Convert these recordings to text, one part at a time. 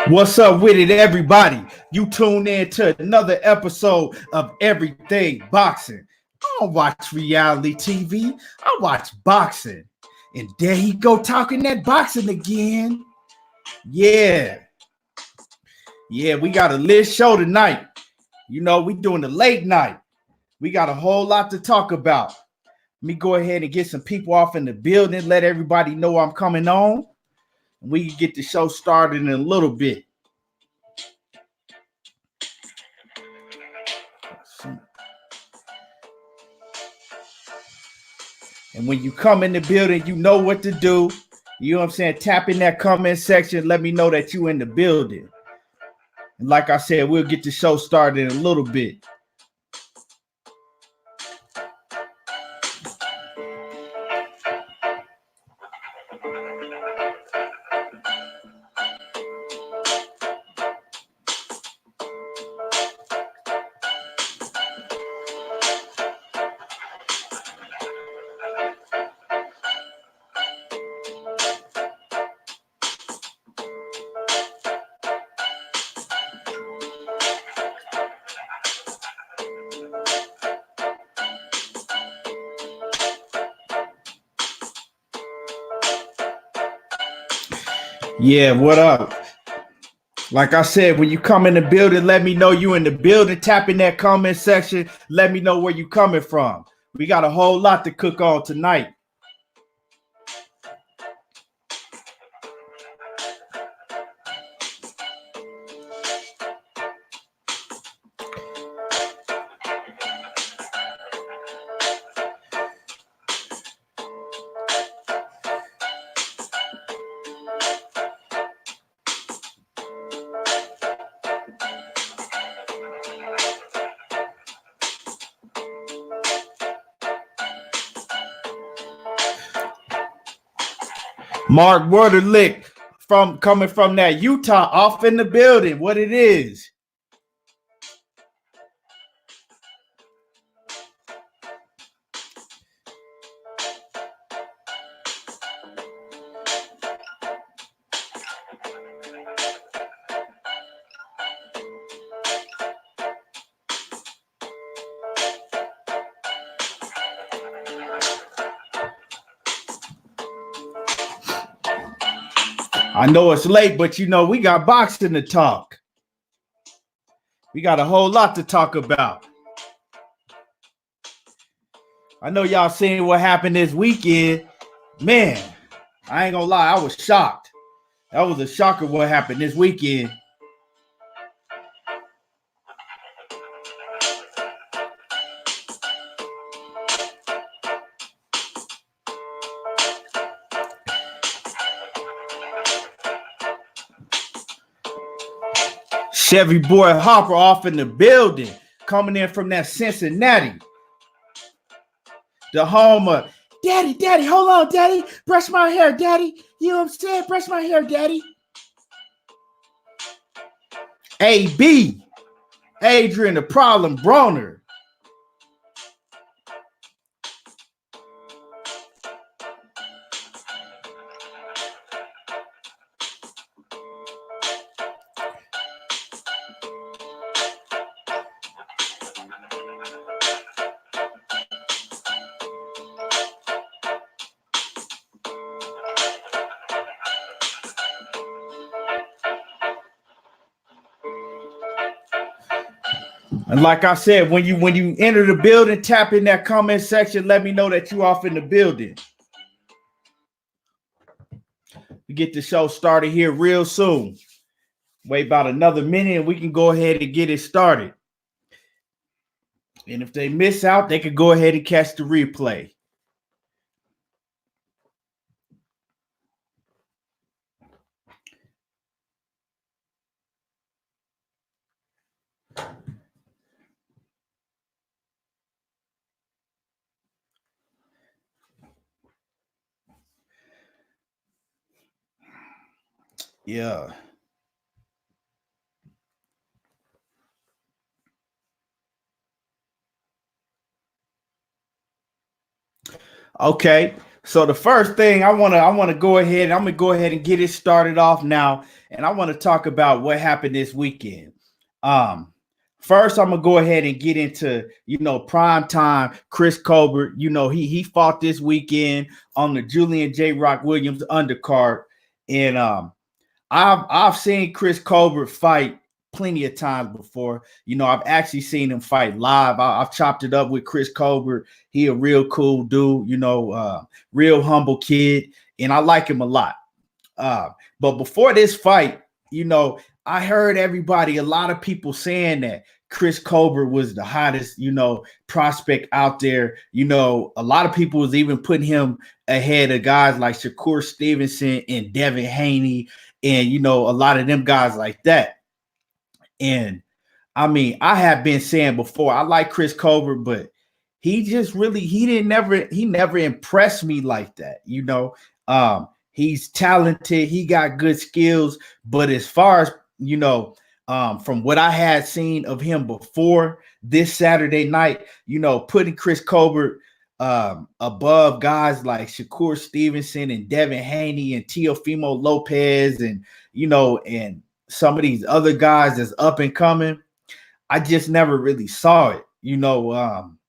What's up with it, everybody? You tune in to another episode of Everything Boxing. I don't watch reality TV. I watch boxing. And there he go talking that boxing again. Yeah. Yeah, we got a lit show tonight. You know, we doing the late night. We got a whole lot to talk about. Let me go ahead and get some people off in the building, let everybody know I'm coming on. We can get the show started in a little bit. And when you come in the building, you know what to do. You know what I'm saying? Tap in that comment section. Let me know that you in the building. And like I said, we'll get the show started in a little bit. Yeah, what up? Like I said, when you come in the building, let me know you in the building. Tap in that comment section. Let me know where you coming from. We got a whole lot to cook on tonight. Mark Waterlick from coming from that Utah off in the building. What it is. I know it's late, but you know, we got boxing to talk. We got a whole lot to talk about. I know y'all seen what happened this weekend. Man, I ain't gonna lie, I was shocked. That was a shocker what happened this weekend. Chevy Boy Hopper off in the building, coming in from that Cincinnati. The home of Daddy, hold on, Daddy. Brush my hair, Daddy. You know what I'm saying? Brush my hair, Daddy. AB, Adrian the Problem Broner. And like I said, when you enter the building, tap in that comment section. Let me know that you off in the building. We get the show started here real soon. Wait about another minute and we can go ahead and get it started. And if they miss out, they could go ahead and catch the replay. Yeah. Okay. So the first thing I wanna go ahead and I'm gonna go ahead and get it started off now, and I want to talk about what happened this weekend. Um, First I'm gonna go ahead and get into prime time Chris Colbert. He fought this weekend on the Julian J. Rock Williams undercard, and I've seen Chris Colbert fight plenty of times before. I've actually seen him fight live. I've chopped it up with Chris Colbert. He a real cool dude, real humble kid, and I like him a lot. Uh, but before this fight, I heard a lot of people saying that Chris Colbert was the hottest, prospect out there. A lot of people was even putting him ahead of guys like Shakur Stevenson and Devin Haney, and a lot of them guys like that. And I mean, I have been saying before, I like Chris Colbert, but he never impressed me like that. He's talented, he got good skills, but as far as from what I had seen of him before this Saturday night, putting Chris Colbert above guys like Shakur Stevenson and Devin Haney and Teofimo Lopez and some of these other guys that's up and coming, I just never really saw it.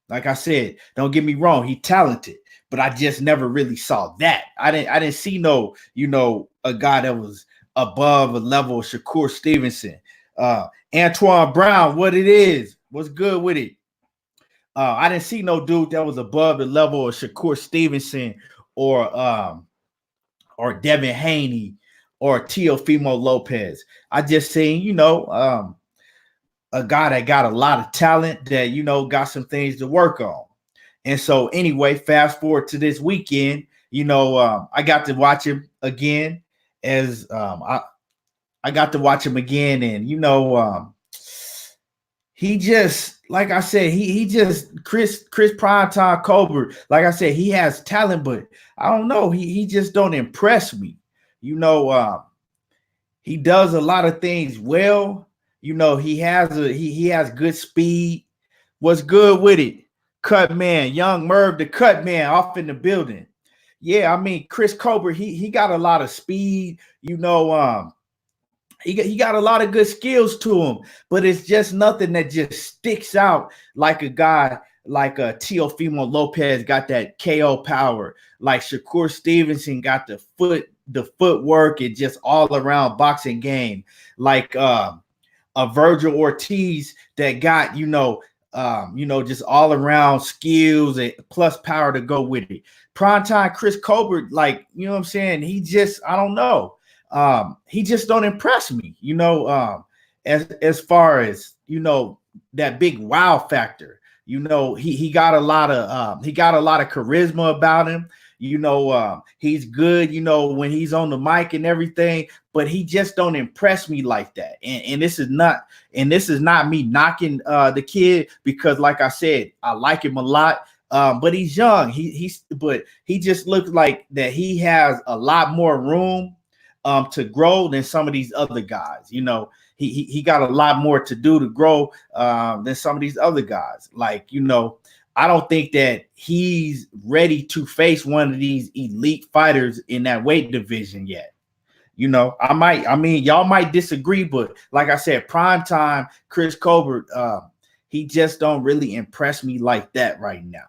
Like I said, don't get me wrong, he talented, but I just never really saw that. I didn't see a guy that was above a level of Shakur Stevenson. Antoine Brown, what it is, what's good with it? I didn't see no dude that was above the level of Shakur Stevenson or Devin Haney or Teofimo Lopez. I just seen, a guy that got a lot of talent that, got some things to work on. And so anyway, fast forward to this weekend, I got to watch him again as I got to watch him again. And, he just, like I said, he just Chris Primetime Colbert, like I said, he has talent, but I don't know. He just don't impress me. He does a lot of things well. He has good speed. What's good with it? Cut man, young Merv, the cut man off in the building. Yeah, I mean, Chris Colbert, he got a lot of speed, he got a lot of good skills to him, but it's just nothing that just sticks out like a guy like Teofimo Lopez got that KO power, like Shakur Stevenson got the footwork and just all around boxing game, like a Virgil Ortiz that got just all around skills and plus power to go with it. Primetime Chris Colbert, like what I'm saying, he just I don't know. He just don't impress me, as far as that big wow factor. He got a lot of charisma about him. He's good, when he's on the mic and everything, but he just don't impress me like that. And this is not me knocking the kid, because like I said, I like him a lot. But he's young. But he just looks like that he has a lot more room to grow than some of these other guys. He got a lot more to do to grow than some of these other guys. Like, I don't think that he's ready to face one of these elite fighters in that weight division yet. Y'all might disagree, but like I said, primetime Chris Colbert, he just don't really impress me like that right now.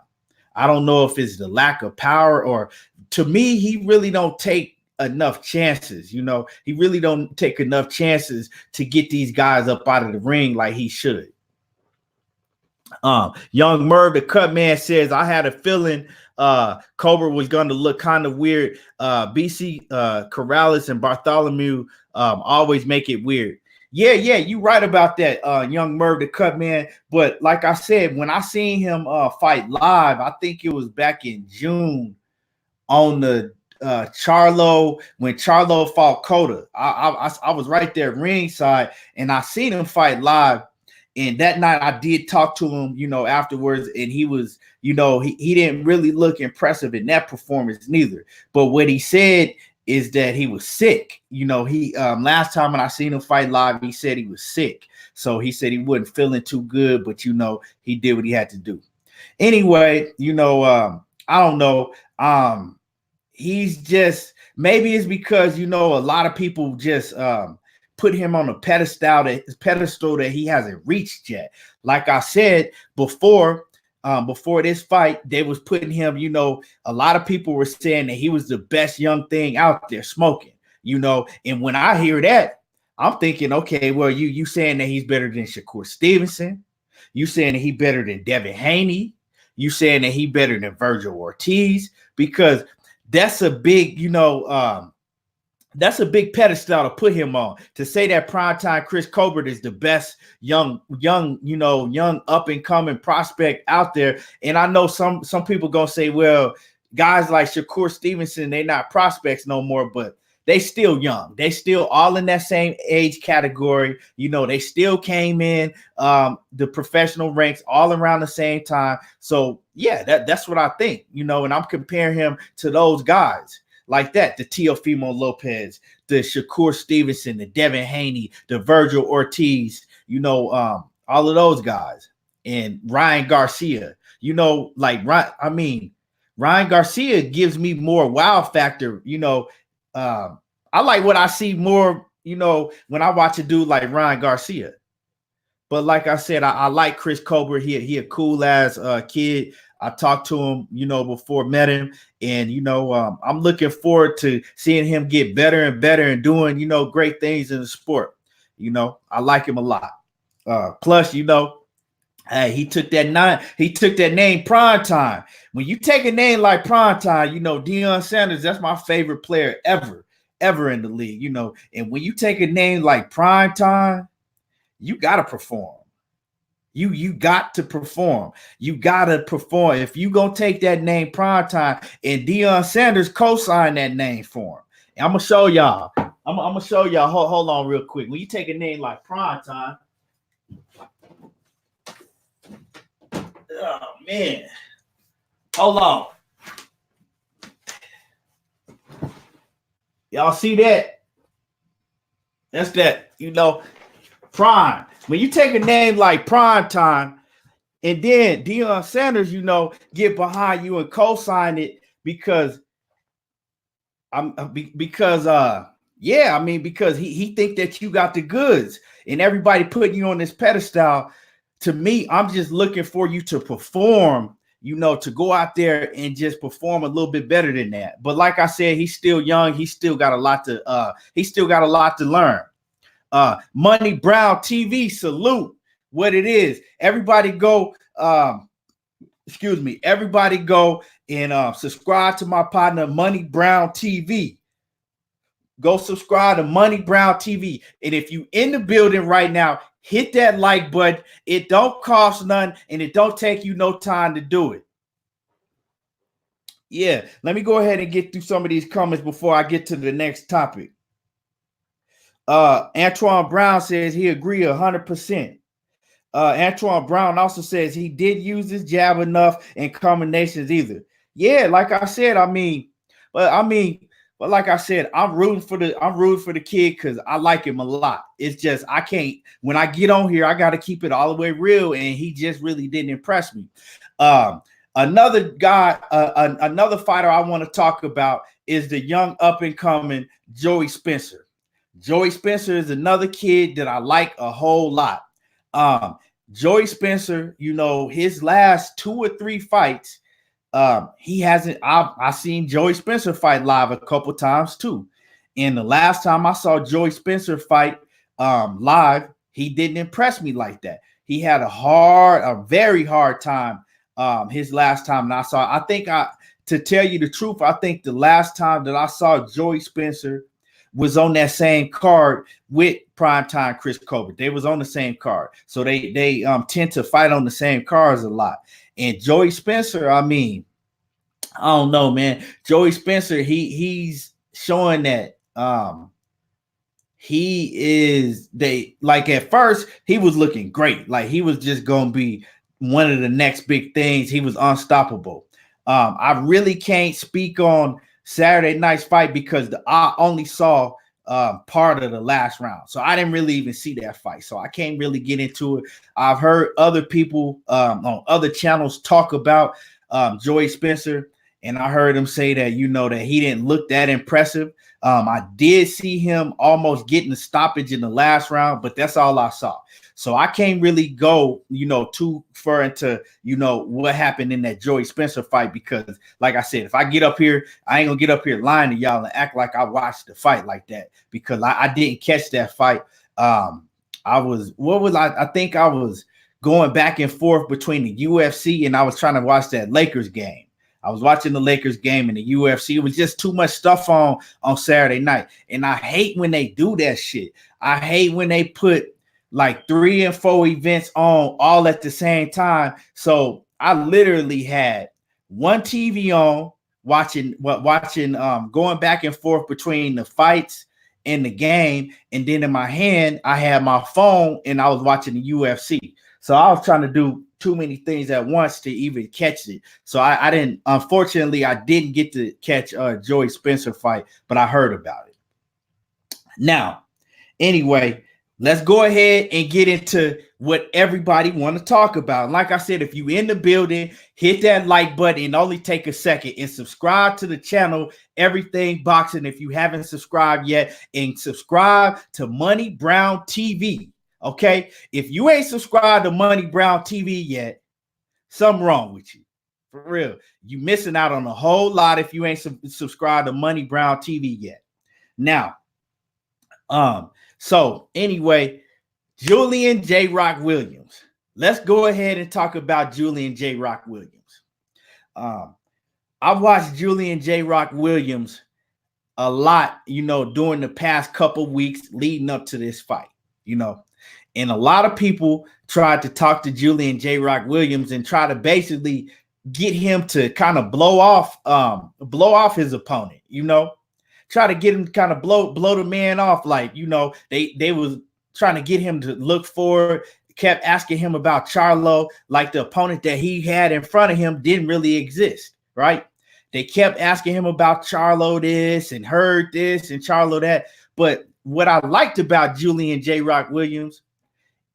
I don't know if it's the lack of power, or to me, he really don't take enough chances. He really don't take enough chances to get these guys up out of the ring like he should. Young Merv, the cut man, says, I had a feeling Colbert was going to look kind of weird. BC Corrales and Bartholomew always make it weird. Yeah, you right about that, young Merv, the cut man. But like I said, when I seen him fight live, I think it was back in June on the Charlo, when Charlo fought Cota. I was right there ringside, and I seen him fight live. And that night I did talk to him, afterwards, and he was, he didn't really look impressive in that performance neither. But what he said is that he was sick. He last time when I seen him fight live, he said he was sick. So he said he wasn't feeling too good, but he did what he had to do. Anyway, I don't know. he's just, maybe it's because, you know, a lot of people just put him on a pedestal that he hasn't reached yet. Like I said before this fight, they was putting him, you know, a lot of people were saying that he was the best young thing out there smoking, you know. And when I hear that, I'm thinking, okay, well, you saying that he's better than Shakur Stevenson, you saying that he better than Devin Haney, you saying that he better than Virgil Ortiz, because that's a big, you know, that's a big pedestal to put him on. To say that primetime Chris Colbert is the best young, you know, young up and coming prospect out there. And I know some people gonna say, well, guys like Shakur Stevenson, they're not prospects no more, but they still young. They still all in that same age category. You know, they still came in the professional ranks all around the same time. So yeah, that's what I think, you know, and I'm comparing him to those guys like that, the Teofimo Lopez, the Shakur Stevenson, the Devin Haney, the Virgil Ortiz, you know, all of those guys, and Ryan Garcia, you know, like, Ryan Garcia gives me more wow factor, you know. I like what I see more, you know, when I watch a dude like Ryan Garcia. But like I said, I like Chris Colbert. He a cool ass kid. I talked to him, you know, before met him, and you know, I'm looking forward to seeing him get better and better and doing, you know, great things in the sport. You know, I like him a lot. Plus, you know, hey, he took that name Prime Time. When you take a name like Prime Time, you know, Deion Sanders, that's my favorite player ever in the league, you know. And when you take a name like Prime Time, you gotta perform. You got to perform. You gotta perform. If you gonna take that name Prime Time, and Deion Sanders co-signed that name for him. And I'm gonna show y'all. I'm gonna show y'all. Hold on real quick. When you take a name like Prime Time, oh man, hold on. Y'all see that? That's that, you know, Prime. When you take a name like Prime Time, and then Deion Sanders, you know, get behind you and co-sign it because because he think that you got the goods, and everybody putting you on this pedestal. To me, I'm just looking for you to perform, you know, to go out there and just perform a little bit better than that. But like I said, he's still young. He still got a lot to learn. Money Brown TV, salute what it is. Everybody go, everybody go and subscribe to my partner Money Brown TV. Go subscribe to Money Brown TV. And if you in the building right now, hit that like button. It don't cost none, and it don't take you no time to do it. Yeah, let me go ahead and get through some of these comments before I get to the next topic. Antoine Brown says he agree 100%. Antoine Brown also says he did use his jab enough in combinations either. Yeah, like I said, but like I said, I'm rooting for the kid because I like him a lot. It's just I can't, when I get on here, I got to keep it all the way real, and he just really didn't impress me. Another guy, another fighter I want to talk about is the young up and coming Joey Spencer. Joey Spencer is another kid that I like a whole lot. Joey Spencer, you know, his last 2 or 3 fights, he hasn't. I've seen Joey Spencer fight live a couple times too. And the last time I saw Joey Spencer fight live, he didn't impress me like that. He had a very hard time his last time that I saw. To tell you the truth, I think the last time that I saw Joey Spencer was on that same card with Primetime Chris Colbert. They was on the same card. So they tend to fight on the same cards a lot. And Joey Spencer, I mean, I don't know, man. Joey Spencer, he's showing that at first he was looking great. Like he was just gonna be one of the next big things. He was unstoppable. I really can't speak on Saturday night's fight because I only saw part of the last round. So I didn't really even see that fight. So I can't really get into it. I've heard other people on other channels talk about Joey Spencer, and I heard him say that, that he didn't look that impressive. I did see him almost getting the stoppage in the last round, but that's all I saw. So I can't really go, too far into, what happened in that Joey Spencer fight, because like I said, if I get up here, I ain't gonna get up here lying to y'all and act like I watched the fight like that, because I didn't catch that fight. I think I was going back and forth between the UFC and I was trying to watch that Lakers game. I was watching the Lakers game and the UFC. It was just too much stuff on Saturday night. And I hate when they do that shit. I hate when they put like 3 and 4 events on all at the same time. So I literally had one TV on watching, going back and forth between the fights and the game. And then in my hand, I had my phone and I was watching the UFC. So I was trying to do too many things at once to even catch it. So I didn't, unfortunately, I didn't get to catch Joey Spencer fight, but I heard about it. Now, anyway, let's go ahead and get into what everybody want to talk about. Like I said, if you in the building, hit that like button and only take a second and subscribe to the channel, Everything Boxing, if you haven't subscribed yet, and subscribe to Money Brown TV. Okay, if you ain't subscribed to Money Brown TV yet, something wrong with you. For real. You missing out on a whole lot if you ain't subscribed to Money Brown TV yet. Now, so anyway, Julian J. Rock Williams. Let's go ahead and talk about Julian J. Rock Williams. I watched Julian J. Rock Williams a lot, during the past couple weeks leading up to this fight, And a lot of people tried to talk to Julian J. Rock Williams and try to basically get him to kind of blow off his opponent, try to get him to kind of blow the man off. Like, they was trying to get him to look forward, kept asking him about Charlo, like the opponent that he had in front of him didn't really exist, right? They kept asking him about Charlo this and heard this and Charlo that. But what I liked about Julian J. Rock Williams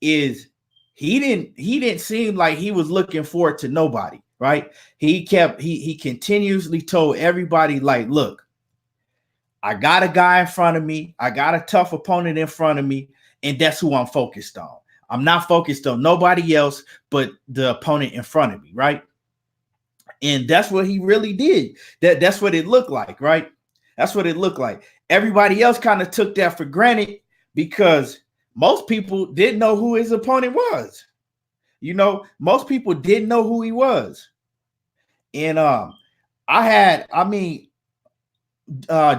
is he didn't seem like he was looking forward to nobody, right? He continuously told everybody, like, look, I got a guy in front of me, I got a tough opponent in front of me, and that's who I'm focused on. I'm not focused on nobody else but the opponent in front of me, right? And that's what he really did. That's what it looked like, right? That's what it looked like. Everybody else kind of took that for granted because most people didn't know who his opponent was. Most people didn't know who he was. And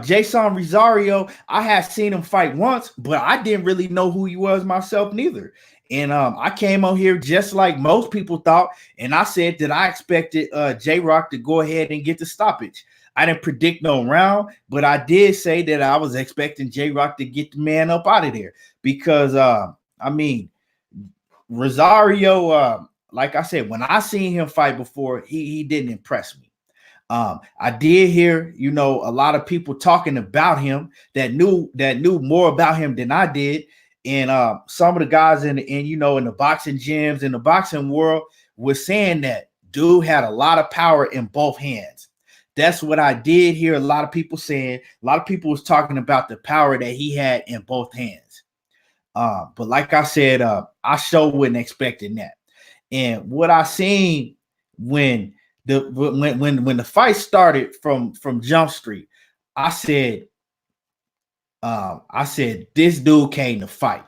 Jason Rosario, I had seen him fight once, but I didn't really know who he was myself neither. And I came on here just like most people thought, and I said that I expected J-Rock to go ahead and get the stoppage. I didn't predict no round, but I did say that I was expecting J-Rock to get the man up out of there because, Rosario, like I said, when I seen him fight before, he didn't impress me. I did hear, a lot of people talking about him that knew more about him than I did. And some of the guys in the boxing gyms, in the boxing world, was saying that dude had a lot of power in both hands. That's what I did hear a lot of people saying. A lot of people was talking about the power that he had in both hands. But like I said, I sure wasn't expecting that. And what I seen when the fight started from Jump Street, I said this dude came to fight.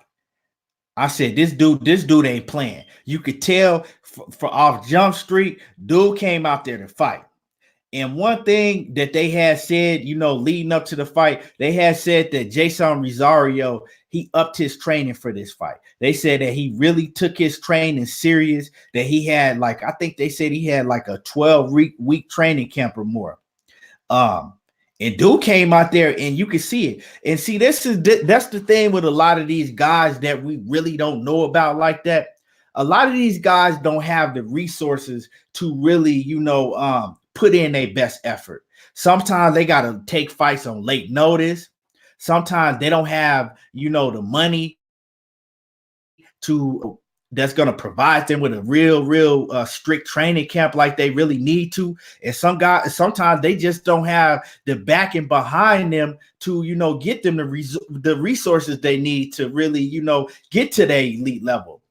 I said this dude ain't playing. You could tell for off Jump Street, dude came out there to fight. And one thing that they had said, leading up to the fight, they had said that Jason Rosario, he upped his training for this fight. They said that he really took his training serious, that he had I think they said he had like a 12-week training camp or more. And dude came out there and you could see it. And see, that's the thing with a lot of these guys that we really don't know about like that. A lot of these guys don't have the resources to really, put in their best effort. Sometimes they got to take fights on late notice. Sometimes they don't have, the money to that's going to provide them with a real strict training camp like they really need to. And sometimes they just don't have the backing behind them to, get them the resources they need to really, get to their elite level.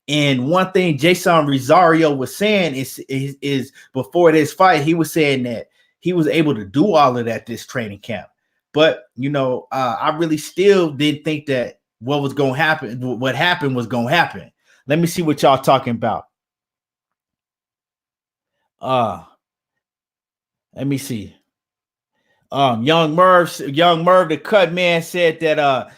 And one thing Jason Rosario was saying is before this fight, he was saying that he was able to do all of that this training camp. But, I really still didn't think that what was going to happen, what happened was going to happen. Let me see what y'all talking about. Let me see. Young Merv, the cut man said that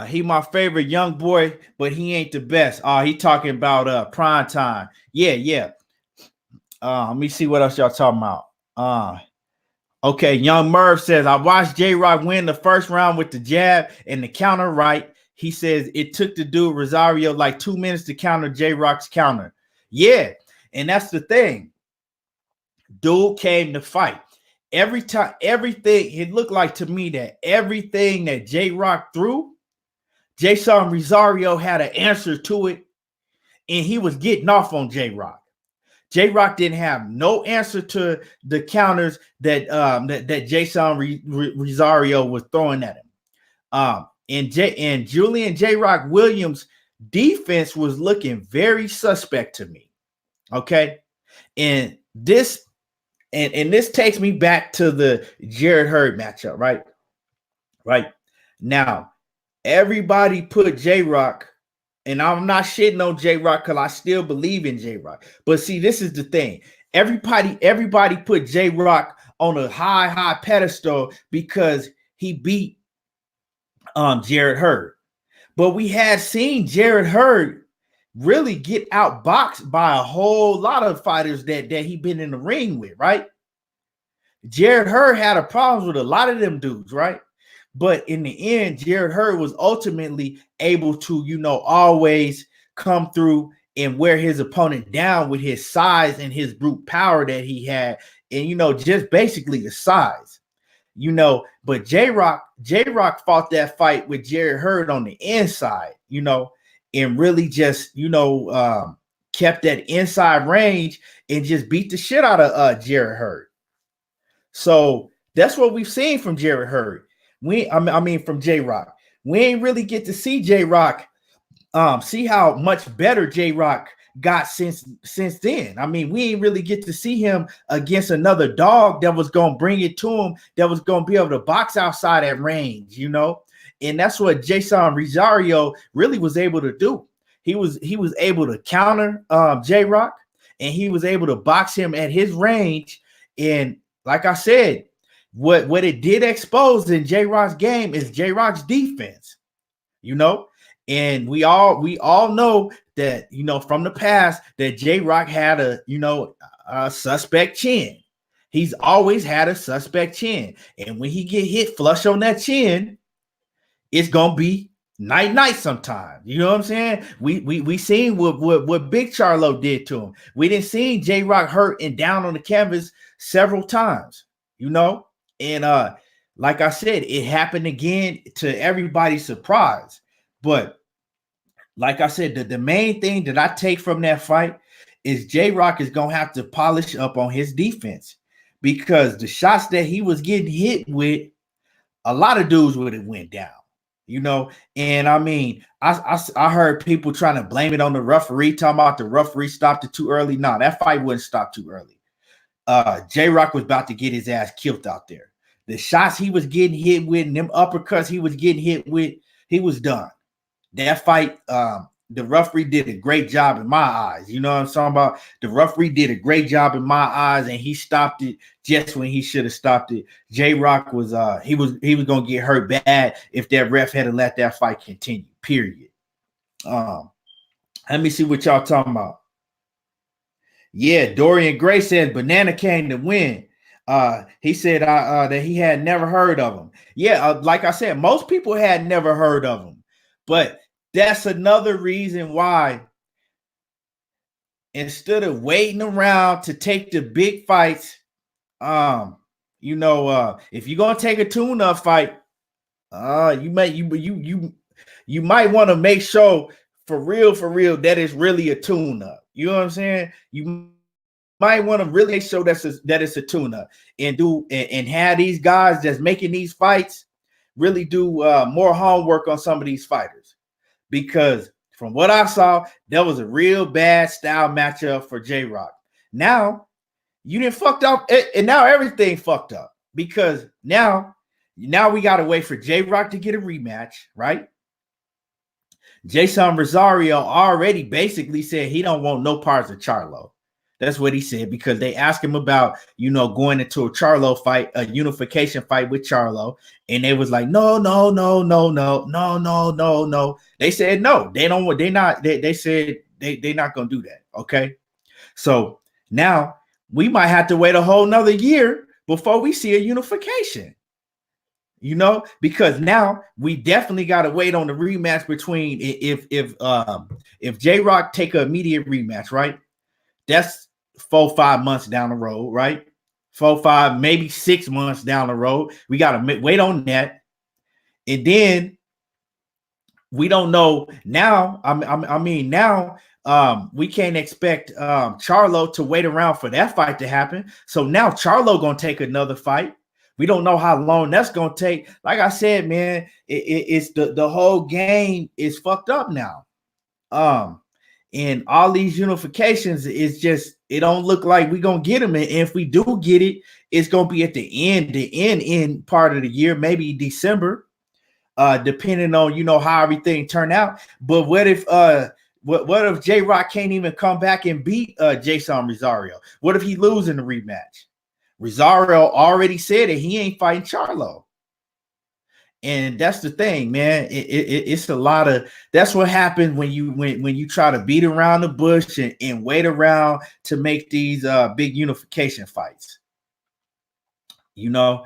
he my favorite young boy, but he ain't the best. He talking about prime time. Yeah. Let me see what else y'all talking about. Okay, Young Merv says, I watched J-Rock win the first round with the jab and the counter right. He says it took the dude Rosario like 2 minutes to counter J-Rock's counter. Yeah, and that's the thing. Dude came to fight. Every time, everything, it looked like to me that everything that J-Rock threw, Jason Rosario had an answer to it, and he was getting off on J-Rock. J-Rock didn't have no answer to the counters that that Jason Rosario was throwing at him. And Julian J-Rock Williams' defense was looking very suspect to me. Okay, and this takes me back to the Jarrett Hurd matchup, right? Right now, everybody put J-Rock. And I'm not shitting on J-Rock because I still believe in J-Rock. But see, this is the thing. Everybody put J-Rock on a high pedestal because he beat Jarrett Hurd. But we had seen Jarrett Hurd really get outboxed by a whole lot of fighters that he been in the ring with, right? Jarrett Hurd had a problem with a lot of them dudes, right? But in the end, Jarrett Hurd was ultimately able to, always come through and wear his opponent down with his size and his brute power that he had. And, just basically the size, but J-Rock fought that fight with Jarrett Hurd on the inside, and really just, kept that inside range and just beat the shit out of Jarrett Hurd. So that's what we've seen from Jarrett Hurd. From J-Rock. We ain't really get to see J-Rock, see how much better J-Rock got since then. We ain't really get to see him against another dog that was going to bring it to him, that was going to be able to box outside that range, And that's what Jason Rosario really was able to do. He was able to counter J-Rock, and he was able to box him at his range. And like I said, what it did expose in J-Rock's game is J-Rock's defense, and we all know that, from the past that J-Rock had a suspect chin. He's always had a suspect chin. And when he get hit flush on that chin, it's going to be night sometimes. You know what I'm saying? We seen what Big Charlo did to him. We didn't see J-Rock hurt and down on the canvas several times, And like I said, it happened again to everybody's surprise. But like I said, the main thing that I take from that fight is J-Rock is going to have to polish up on his defense, because the shots that he was getting hit with, a lot of dudes would have went down, And I heard people trying to blame it on the referee, talking about the referee stopped it too early. No, that fight wouldn't stop too early. J-Rock was about to get his ass killed out there. The shots he was getting hit with and them uppercuts he was getting hit with, he was done. That fight, the referee did a great job in my eyes. You know what I'm talking about? The referee did a great job in my eyes, and he stopped it just when he should have stopped it. J-Rock was he was gonna get hurt bad if that ref had let that fight continue. Period. Let me see what y'all talking about. Yeah, Dorian Gray said Banana came to win. He said that he had never heard of him. Yeah, like I said, most people had never heard of him. But that's another reason why, instead of waiting around to take the big fights, if you're gonna take a tune-up fight, you might want to make sure for real, that is really a tune-up. You know what I'm saying? You might want to really make sure that it's a tune-up and have these guys that's making these fights really do more homework on some of these fighters, because from what I saw, that was a real bad style matchup for J-Rock. Now you didn't fucked up, and now everything fucked up, because now we got to wait for J-Rock to get a rematch, right? Jason Rosario already basically said he don't want no parts of Charlo. That's what he said, because they asked him about, going into a Charlo fight, a unification fight with Charlo. And they was like, no. They said, no, they don't want, they said they're not going to do that. Okay. So now we might have to wait a whole nother year before we see a unification, because now we definitely got to wait on the rematch between if J-Rock take an immediate rematch, right? That's 4-5 months down the road, right? 4-5, maybe 6 months down the road. We got to wait on that. And then we don't know now. Now we can't expect Charlo to wait around for that fight to happen. So now Charlo going to take another fight. We don't know how long that's going to take. Like I said, man, it's the whole game is fucked up now. And all these unifications is just, it don't look like we're going to get them. And if we do get it, it's going to be at the end part of the year, maybe December, depending on, how everything turned out. But what if J-Rock can't even come back and beat Jason Rosario? What if he loses in the rematch? Rosario already said that he ain't fighting Charlo. And that's the thing, man. It's a lot of, that's what happens when you try to beat around the bush and wait around to make these big unification fights. Damn,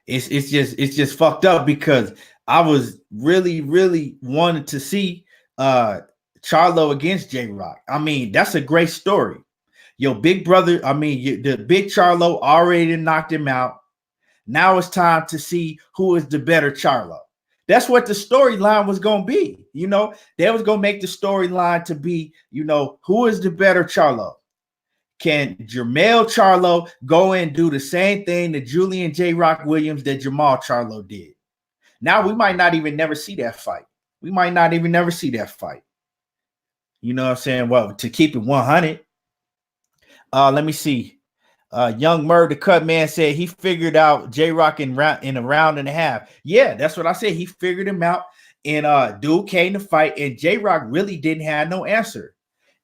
it's just fucked up, because I was really wanted to see Charlo against J-Rock. I mean, that's a great story. Your big brother, the big Charlo already knocked him out. Now it's time to see who is the better Charlo. That's what the storyline was going to be. They was going to make the storyline to be, who is the better Charlo? Can Jermell Charlo go and do the same thing that Julian J-Rock Williams that Jamal Charlo did? Now we might not even never see that fight. You know what I'm saying? Well, to keep it 100, let me see. Young Murder Cut Man said he figured out J-Rock in a round and a half. Yeah, that's what I said. He figured him out, and dude came to fight, and J-Rock really didn't have no answer.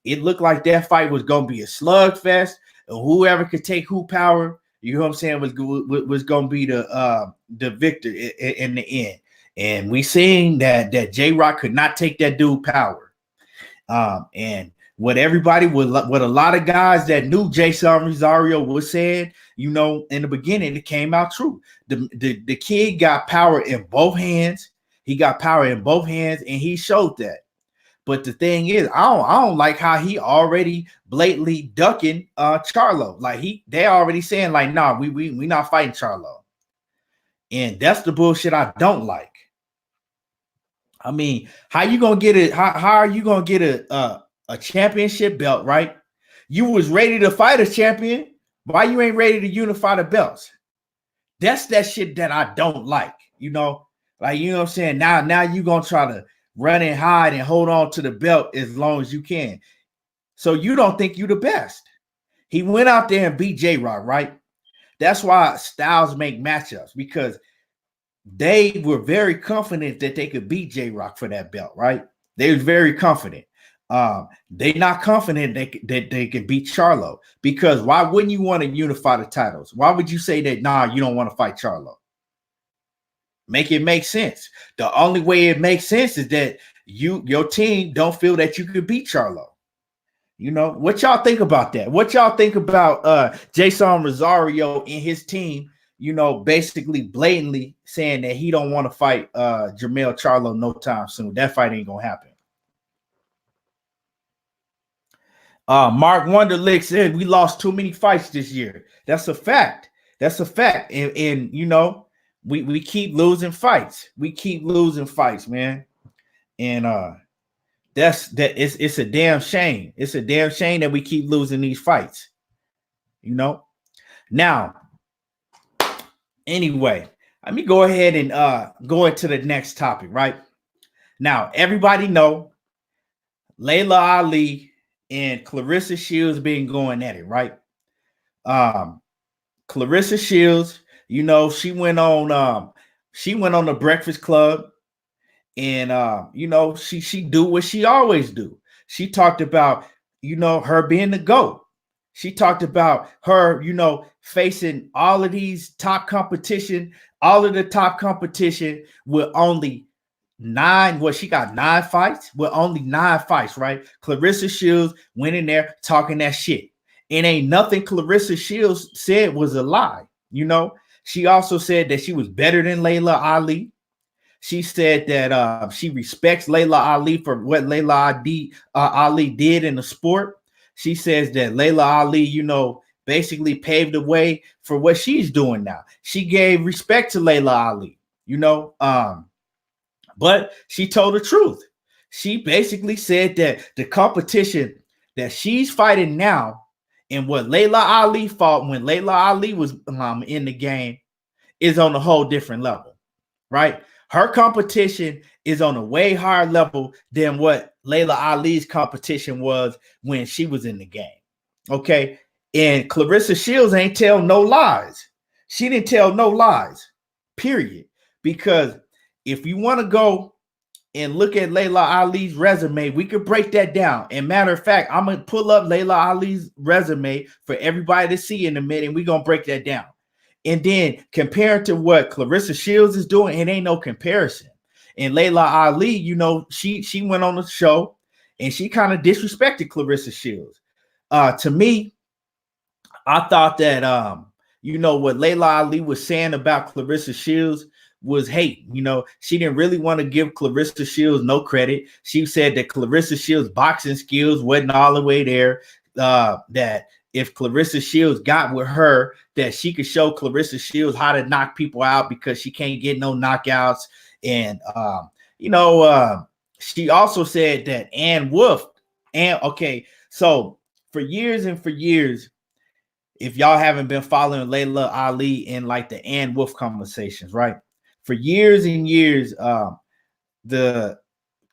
It looked like that fight was going to be a slugfest, and whoever could take who power, you know what I'm saying, was going to be the victor in the end. And we seen that J-Rock could not take that dude power. And what a lot of guys that knew Jason Rosario was saying, in the beginning, it came out true. The kid got power in both hands. He got power in both hands, and he showed that. But the thing is, I don't like how he already blatantly ducking Charlo. Like they already saying like, nah, we not fighting Charlo. And that's the bullshit I don't like. I mean, how you gonna get it? How are you gonna get a championship belt, right? You was ready to fight a champion. Why you ain't ready to unify the belts? That's that shit that I don't like, like, what I'm saying? Now you gonna try to run and hide and hold on to the belt as long as you can. So you don't think you the best. He went out there and beat J-Rock, right? That's why styles make matchups, because they were very confident that they could beat J-Rock for that belt, right? They was very confident. They not confident that they can beat Charlo, because why wouldn't you want to unify the titles? Why would you say that, nah, you don't want to fight Charlo? Make it make sense. The only way it makes sense is that your team don't feel that you could beat Charlo. What y'all think about that? What y'all think about Jason Rosario and his team, basically blatantly saying that he don't want to fight Jermell Charlo no time soon? That fight ain't gonna happen. Mark Wonderlick said we lost too many fights this year. That's a fact. And we keep losing fights. We keep losing fights, man. And it's a damn shame. It's a damn shame that we keep losing these fights. You know. Now, anyway, let me go ahead and go into the next topic, right? Now, everybody know Layla Ali and Claressa Shields been going at it, right? Claressa Shields, you know, she went on the Breakfast Club, and you know, she do what she always do. She talked about, you know, her being the GOAT. She talked about her, you know, facing all of these top competition, all of the top competition with only she got 9 fights with only 9 fights, right? Claressa Shields went in there talking that shit. And ain't nothing Claressa Shields said was a lie. You know, she also said that she was better than Layla Ali. She said that she respects Layla Ali for what Layla Ali did in the sport. She says that Layla Ali, you know, basically paved the way for what she's doing now. She gave respect to Layla Ali, you know, but she told the truth. She basically said that the competition that she's fighting now and what Layla Ali fought when Layla Ali was in the game is on a whole different level, right? Her competition is on a way higher level than what Layla Ali's competition was when she was in the game. Okay. And Claressa Shields ain't tell no lies. She didn't tell no lies, period. Because if you want to go and look at Layla Ali's resume, we could break that down. And matter of fact, I'm going to pull up Layla Ali's resume for everybody to see in a minute, and we're going to break that down. And then compared to what Claressa Shields is doing, it ain't no comparison. And Layla Ali, you know, she went on the show and she kind of disrespected Claressa Shields. To me, I thought that you know, what Layla Ali was saying about Claressa Shields was hate. You know, she didn't really want to give Claressa Shields no credit. She said that Claressa Shields' boxing skills wasn't all the way there. That if Claressa Shields got with her, that she could show Claressa Shields how to knock people out because she can't get no knockouts. And you know, she also said that Ann Wolf, so for years and for years, if y'all haven't been following Layla Ali in like the Ann Wolf conversations, right? For years and years, the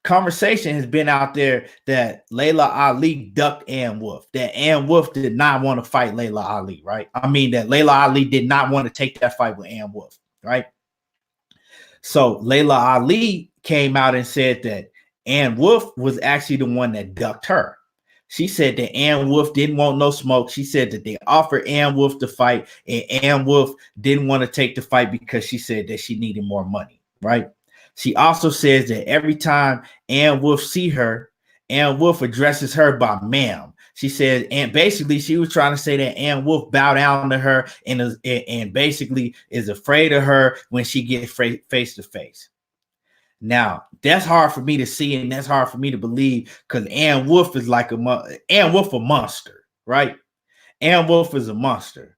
conversation has been out there that Layla Ali ducked Ann Wolf, that Ann Wolf did not want to fight Layla Ali, right? I mean, that Layla Ali did not want to take that fight with Ann Wolf, right? So Layla Ali came out and said that Ann Wolf was actually the one that ducked her. She said that Ann Wolf didn't want no smoke. She said that they offered Ann Wolf to fight, and Ann Wolf didn't want to take the fight because she said that she needed more money, right? She also says that every time Ann Wolf see her, Ann Wolf addresses her by ma'am. She said, and basically she was trying to say that Ann Wolf bowed down to her and basically is afraid of her when she gets face to face. Now, that's hard for me to see, and that's hard for me to believe because Ann Wolf is like a monster, right? Ann Wolf is a monster.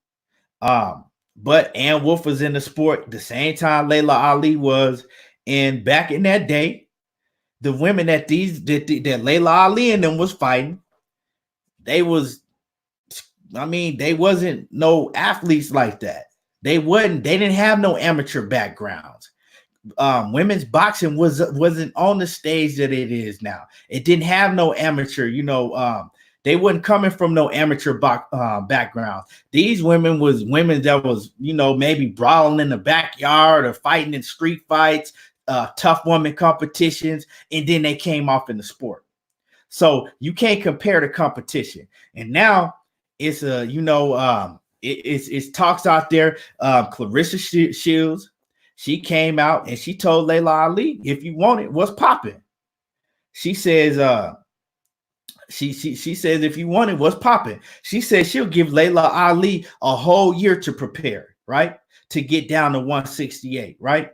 But Ann Wolf was in the sport the same time Layla Ali was, and back in that day, the women that Layla Ali and them was fighting, they wasn't no athletes like that. They didn't have no amateur backgrounds. Women's boxing wasn't on the stage that it is now. It didn't have no amateur, you know, they wasn't coming from no amateur background. These women was women that was, you know, maybe brawling in the backyard or fighting in street fights, tough woman competitions, and then they came off in the sport. So you can't compare the competition. And now it's it's talks out there. Claressa Shields, she came out and she told Layla Ali, if you want it, what's popping? She says, she says, if you want it, what's popping? She says she'll give Layla Ali a whole year to prepare, right? To get down to 168, right?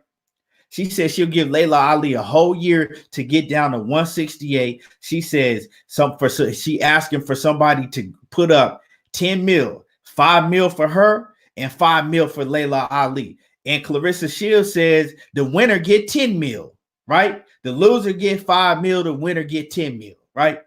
She says she'll give Layla Ali a whole year to get down to 168. She says she asking for somebody to put up 10 mil, 5 mil for her and 5 mil for Layla Ali. And Claressa Shields says the winner get 10 mil, right? The loser get 5 mil, the winner get 10 mil, right?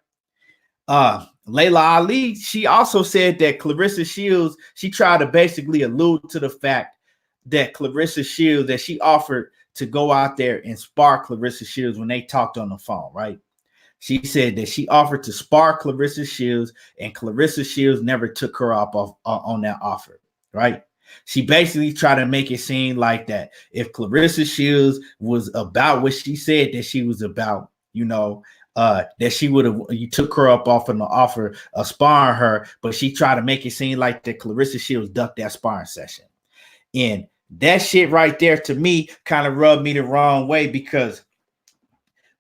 Layla Ali, she also said that Claressa Shields, she tried to basically allude to the fact that Claressa Shields, that she offered to go out there and spar Claressa Shields when they talked on the phone, right? She said that she offered to spar Claressa Shields, and Claressa Shields never took her up on that offer, right? She basically tried to make it seem like that if Claressa Shields was about what she said that she was about, that she would have, you took her up off of the offer of sparring her, but she tried to make it seem like that Claressa Shields ducked that sparring session. And that shit right there to me kind of rubbed me the wrong way, because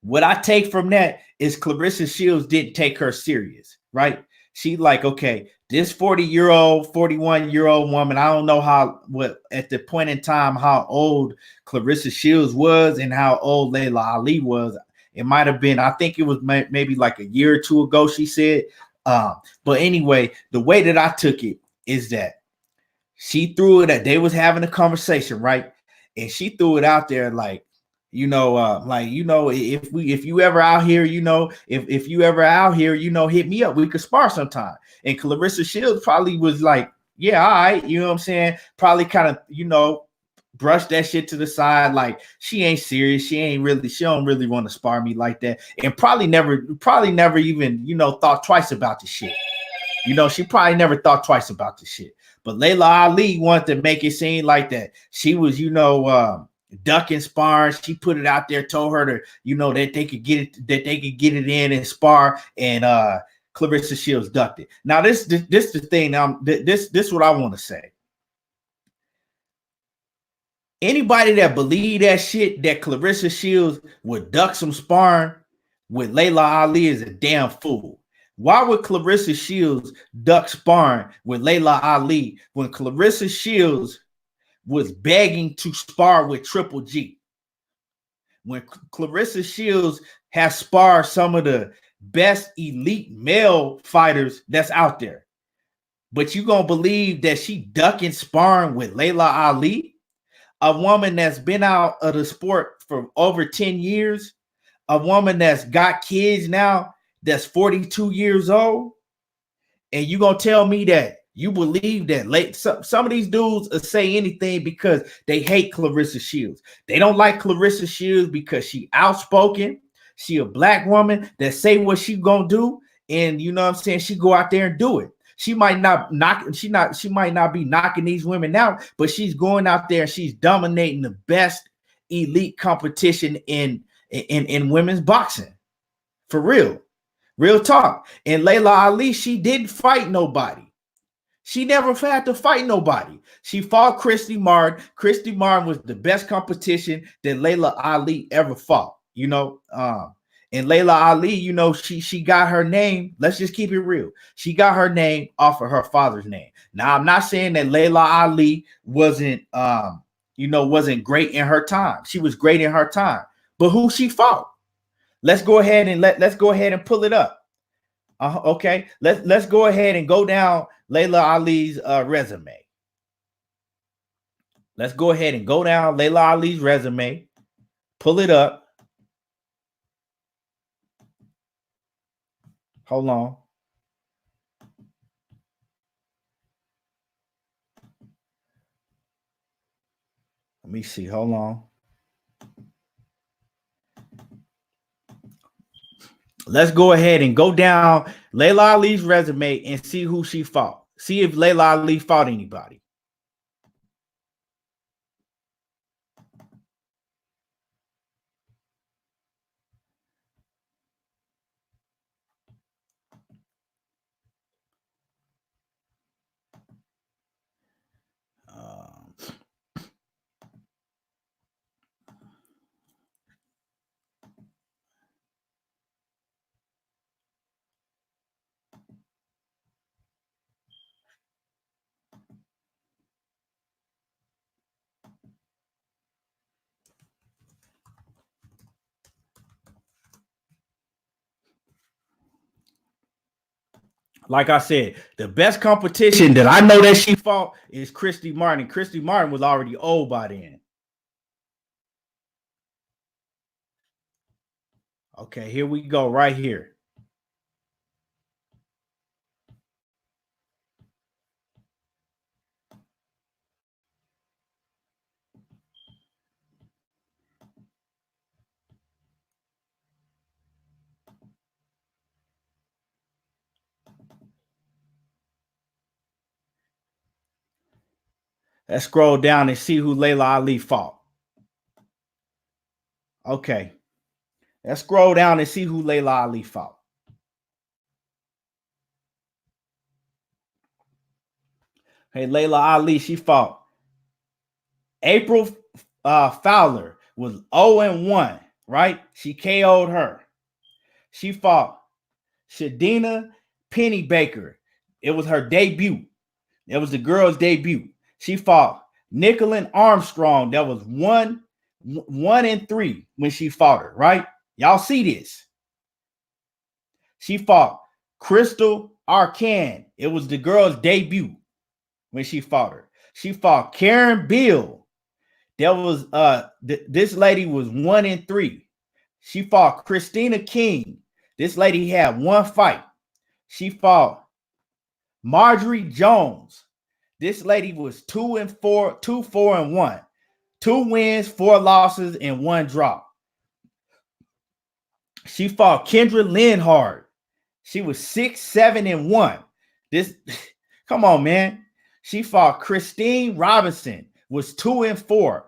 what I take from that is Claressa Shields didn't take her serious, right? She like, okay, this 40-year-old, 41-year-old woman, I don't know what at the point in time, how old Claressa Shields was and how old Layla Ali was. It might have been, I think it was maybe like a year or two ago, she said. But anyway, the way that I took it is that she threw it at, they was having a conversation, right? And she threw it out there like, if you ever out here, if you ever out here, hit me up, we could spar sometime. And Claressa Shields probably was like, yeah, all right, you know what I'm saying? Probably kind of, brush that shit to the side, like she ain't serious, she don't really want to spar me like that, and probably never even thought twice about the shit. She probably never thought twice about the shit. But Layla Ali wanted to make it seem like that she was, ducking sparring. She put it out there, told her to, that they could get it in and spar, and Claressa Shields ducked it. Now this the thing. This what I want to say. Anybody that believe that shit, that Claressa Shields would duck some sparring with Layla Ali, is a damn fool. Why would Claressa Shields duck sparring with Layla Ali when Claressa Shields was begging to spar with Triple G? When Claressa Shields has sparred some of the best elite male fighters that's out there, but you gonna believe that she ducking sparring with Layla Ali? A woman that's been out of the sport for over 10 years, a woman that's got kids now, that's 42 years old, and you gonna tell me that you believe that some of these dudes will say anything because they hate Claressa Shields. They don't like Claressa Shields because she outspoken. She a black woman that say what she gonna do, and you know what I'm saying, she go out there and do it. She might not be knocking these women out, but she's going out there and she's dominating the best elite competition in women's boxing. For real. Real talk. And Layla Ali, she didn't fight nobody. She never had to fight nobody. She fought Christy Martin. Christy Martin was the best competition that Layla Ali ever fought, and Layla Ali, she got her name. Let's just keep it real. She got her name off of her father's name. Now, I'm not saying that Layla Ali wasn't great in her time. She was great in her time. But who she fought? Let's go ahead and pull it up. Okay. Let's go ahead and go down Layla Ali's resume. Let's go ahead and go down Layla Ali's resume. Pull it up. Hold on. Let me see. Hold on. Let's go ahead and go down Layla Ali's resume and see who she fought. See if Layla Ali fought anybody. Like I said, the best competition that I know that she fought is Christy Martin. Christy Martin was already old by then. Okay, here we go right here. Let's scroll down and see who Layla Ali fought. Okay. Let's scroll down and see who Layla Ali fought. Hey, Layla Ali, she fought April Fowler, was 0-1, right? She KO'd her. She fought Shadina Pennybaker. It was her debut. It was the girl's debut. She fought Nicholin Armstrong. That was 1-3 when she fought her, right? Y'all see this. She fought Crystal Arcan. It was the girl's debut when she fought her. She fought Karen Bill. That was this lady was 1-3. She fought Christina King. This lady had one fight. She fought Marjorie Jones. This lady was 2-4, 2-4-1. 2 wins, 4 losses, and 1 draw. She fought Kendra Linhart. She was 6-7-1. This, come on, man. She fought Christine Robinson, was 2-4.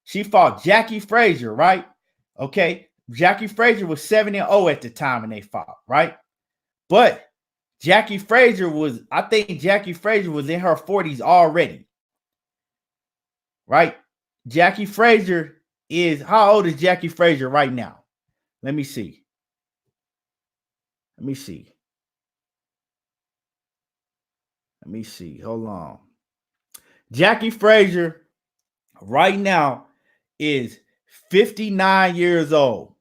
She fought Jackie Frazier, right? Okay. Jackie Frazier was 7-0 at the time when they fought, right? But Jackie Frazier was, I think Jackie Frazier was in her 40s already, right? Jackie Frazier is, how old is Jackie Frazier right now? Let me see. Let me see. Let me see. Hold on. Jackie Frazier right now is 59 years old.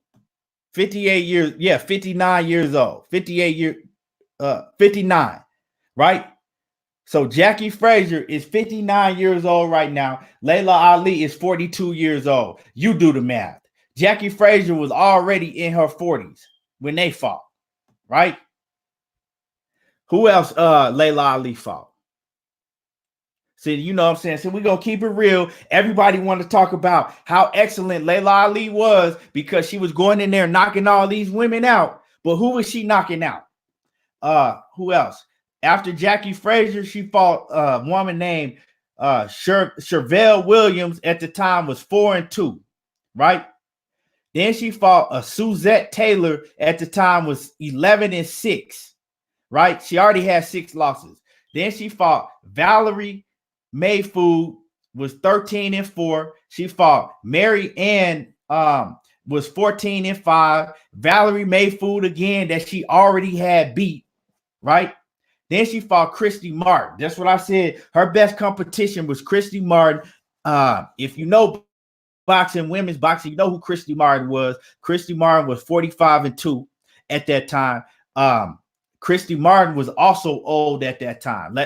58 years. Yeah, 59 years old. 58 years. 59. Right? So Jackie Frazier is 59 years old right now. Layla Ali is 42 years old. You do the math. Jackie Frazier was already in her 40s when they fought. Right? Who else Layla Ali fought? See, you know what I'm saying? So we're going to keep it real. Everybody want to talk about how excellent Layla Ali was because she was going in there knocking all these women out. But who was she knocking out? Who else? After Jackie Frazier, she fought a woman named Chevelle Williams. At the time was 4-2, right? Then she fought a Suzette Taylor. At the time was 11-6, right? She already had 6 losses. Then she fought Valerie Mayfood, was 13-4. She fought Mary Ann, was 14-5. Valerie Mayfood again, that she already had beat, right? Then she fought Christy Martin. That's what I said. Her best competition was Christy Martin. If you know boxing, women's boxing, you know who Christy Martin was. Christy Martin was 45-2 at that time. Christy Martin was also old at that time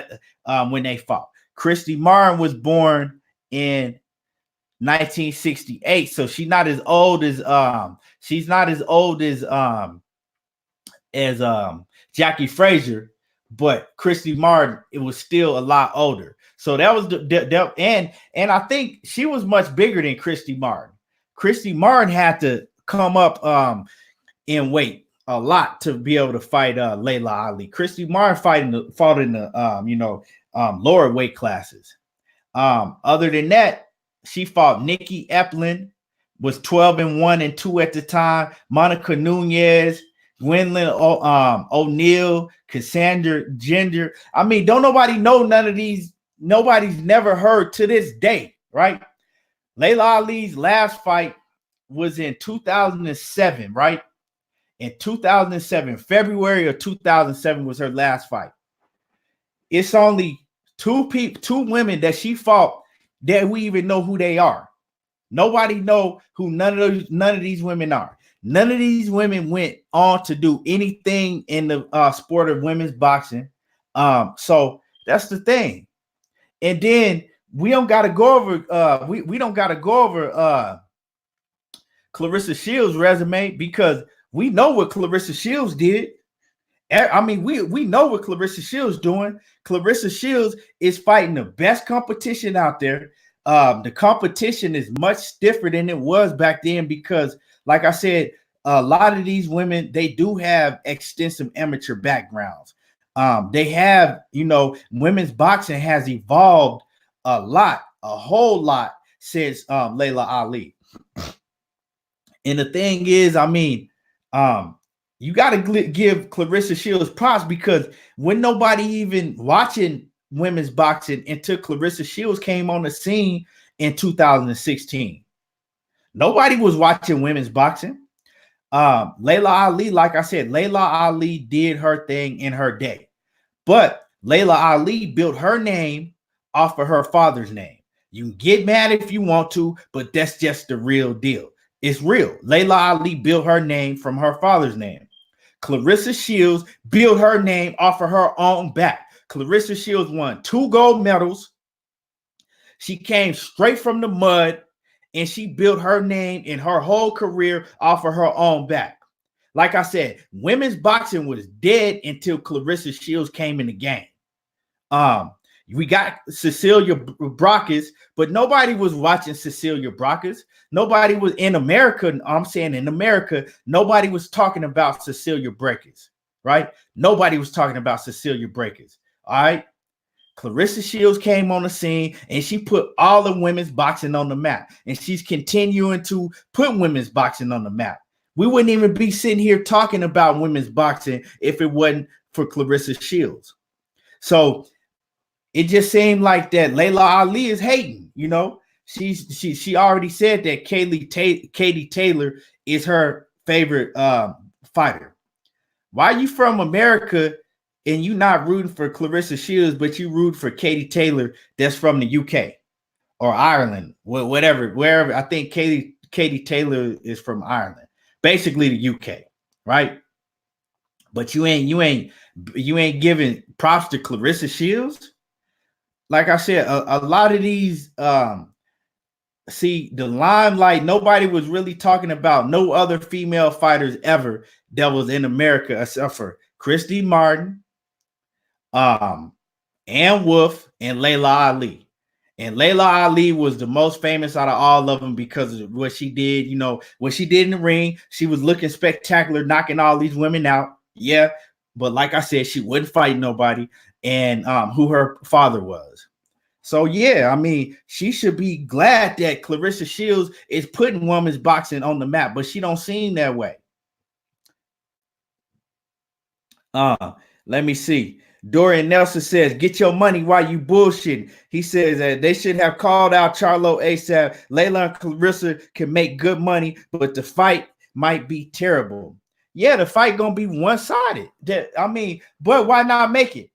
when they fought. Christy Martin was born in 1968, so she's not as old as Jackie Frazier, but Christy Martin, it was still a lot older. So that was and I think she was much bigger than Christy Martin. Christy Martin had to come up in weight a lot to be able to fight Layla Ali. Christy Martin fought in the lower weight classes. Other than that, she fought Nikki Eplin, was 12-1-2 at the time. Monica Nunez, Gwendolyn O'Neal, Cassandra Ginger. I mean, don't nobody know none of these. Nobody's never heard to this day, right? Layla Ali's last fight was in 2007, right? In 2007, February of 2007 was her last fight. It's only two women that she fought that we even know who they are. Nobody know who none of these women are. None of these women went on to do anything in the sport of women's boxing. So that's the thing. And then we don't got to go over we don't got to go over Claressa Shields' resume because We know what Claressa Shields did. I mean, we know what Claressa Shields doing. Claressa Shields is fighting the best competition out there. The competition is much stiffer than it was back then because, like I said, a lot of these women, they do have extensive amateur backgrounds. They have, women's boxing has evolved a whole lot since Layla Ali. And the thing is, I mean, you got to give Claressa Shields props because when nobody even watching women's boxing until Claressa Shields came on the scene in 2016, nobody was watching women's boxing. Layla Ali, like I said, Layla Ali did her thing in her day, but Layla Ali built her name off of her father's name. You can get mad if you want to, but that's just the real deal. It's real. Layla Ali built her name from her father's name. Claressa Shields built her name off of her own back. Claressa Shields won 2 gold medals. She came straight from the mud, and she built her name and her whole career off of her own back. Like I said, women's boxing was dead until Claressa Shields came in the game. We got Cecilia Braekhus, but nobody was watching Cecilia Braekhus. Nobody was in America. I'm saying in America, nobody was talking about Cecilia Braekhus, right? Nobody was talking about Cecilia Braekhus. All right. Claressa Shields came on the scene and she put all the women's boxing on the map. And she's continuing to put women's boxing on the map. We wouldn't even be sitting here talking about women's boxing if it wasn't for Claressa Shields. So it just seemed like that Layla Ali is hating, She already said that Katie Taylor is her favorite fighter. Why are you from America and you not rooting for Claressa Shields, but you root for Katie Taylor that's from the UK or Ireland, whatever, wherever? I think Katie Taylor is from Ireland, basically the UK, right? But you ain't giving props to Claressa Shields. Like I said, a lot of these, see, the limelight, nobody was really talking about no other female fighters ever that was in America except for Christy Martin, Ann Wolfe, and Layla Ali. And Layla Ali was the most famous out of all of them because of what she did, what she did in the ring. She was looking spectacular, knocking all these women out. Yeah. But like I said, she wouldn't fight nobody, and who her father was. So, yeah, I mean, she should be glad that Claressa Shields is putting women's boxing on the map, but she don't seem that way. Let me see. Dorian Nelson says, get your money while you bullshitting. He says that they should have called out Charlo ASAP. Layla and Claressa can make good money, but the fight might be terrible. Yeah, the fight going to be one-sided. But why not make it?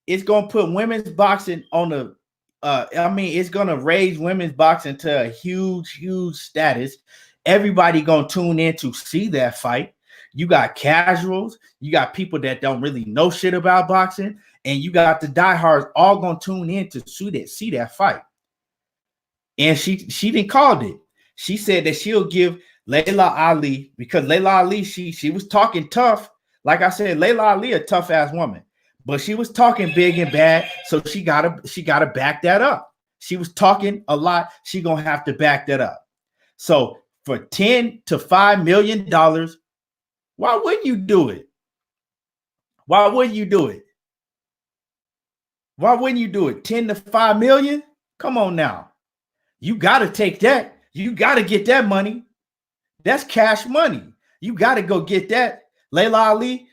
It's going to put women's boxing on the it's going to raise women's boxing to a huge, huge status. Everybody going to tune in to see that fight. You got casuals, you got people that don't really know shit about boxing, and you got the diehards all going to tune in to see that fight. And she didn't call it. She said that she'll give Layla Ali, because Layla Ali, she was talking tough. Like I said, Layla Ali, a tough ass woman, but she was talking big and bad, so she gotta back that up. She was talking a lot. She gonna have to back that up. So for $10 to $5 million, why wouldn't you do it? Why wouldn't you do it? Why wouldn't you do it? 10 to 5 million? Come on now. You gotta take that. You gotta get that money. That's cash money. You gotta go get that. Layla Ali,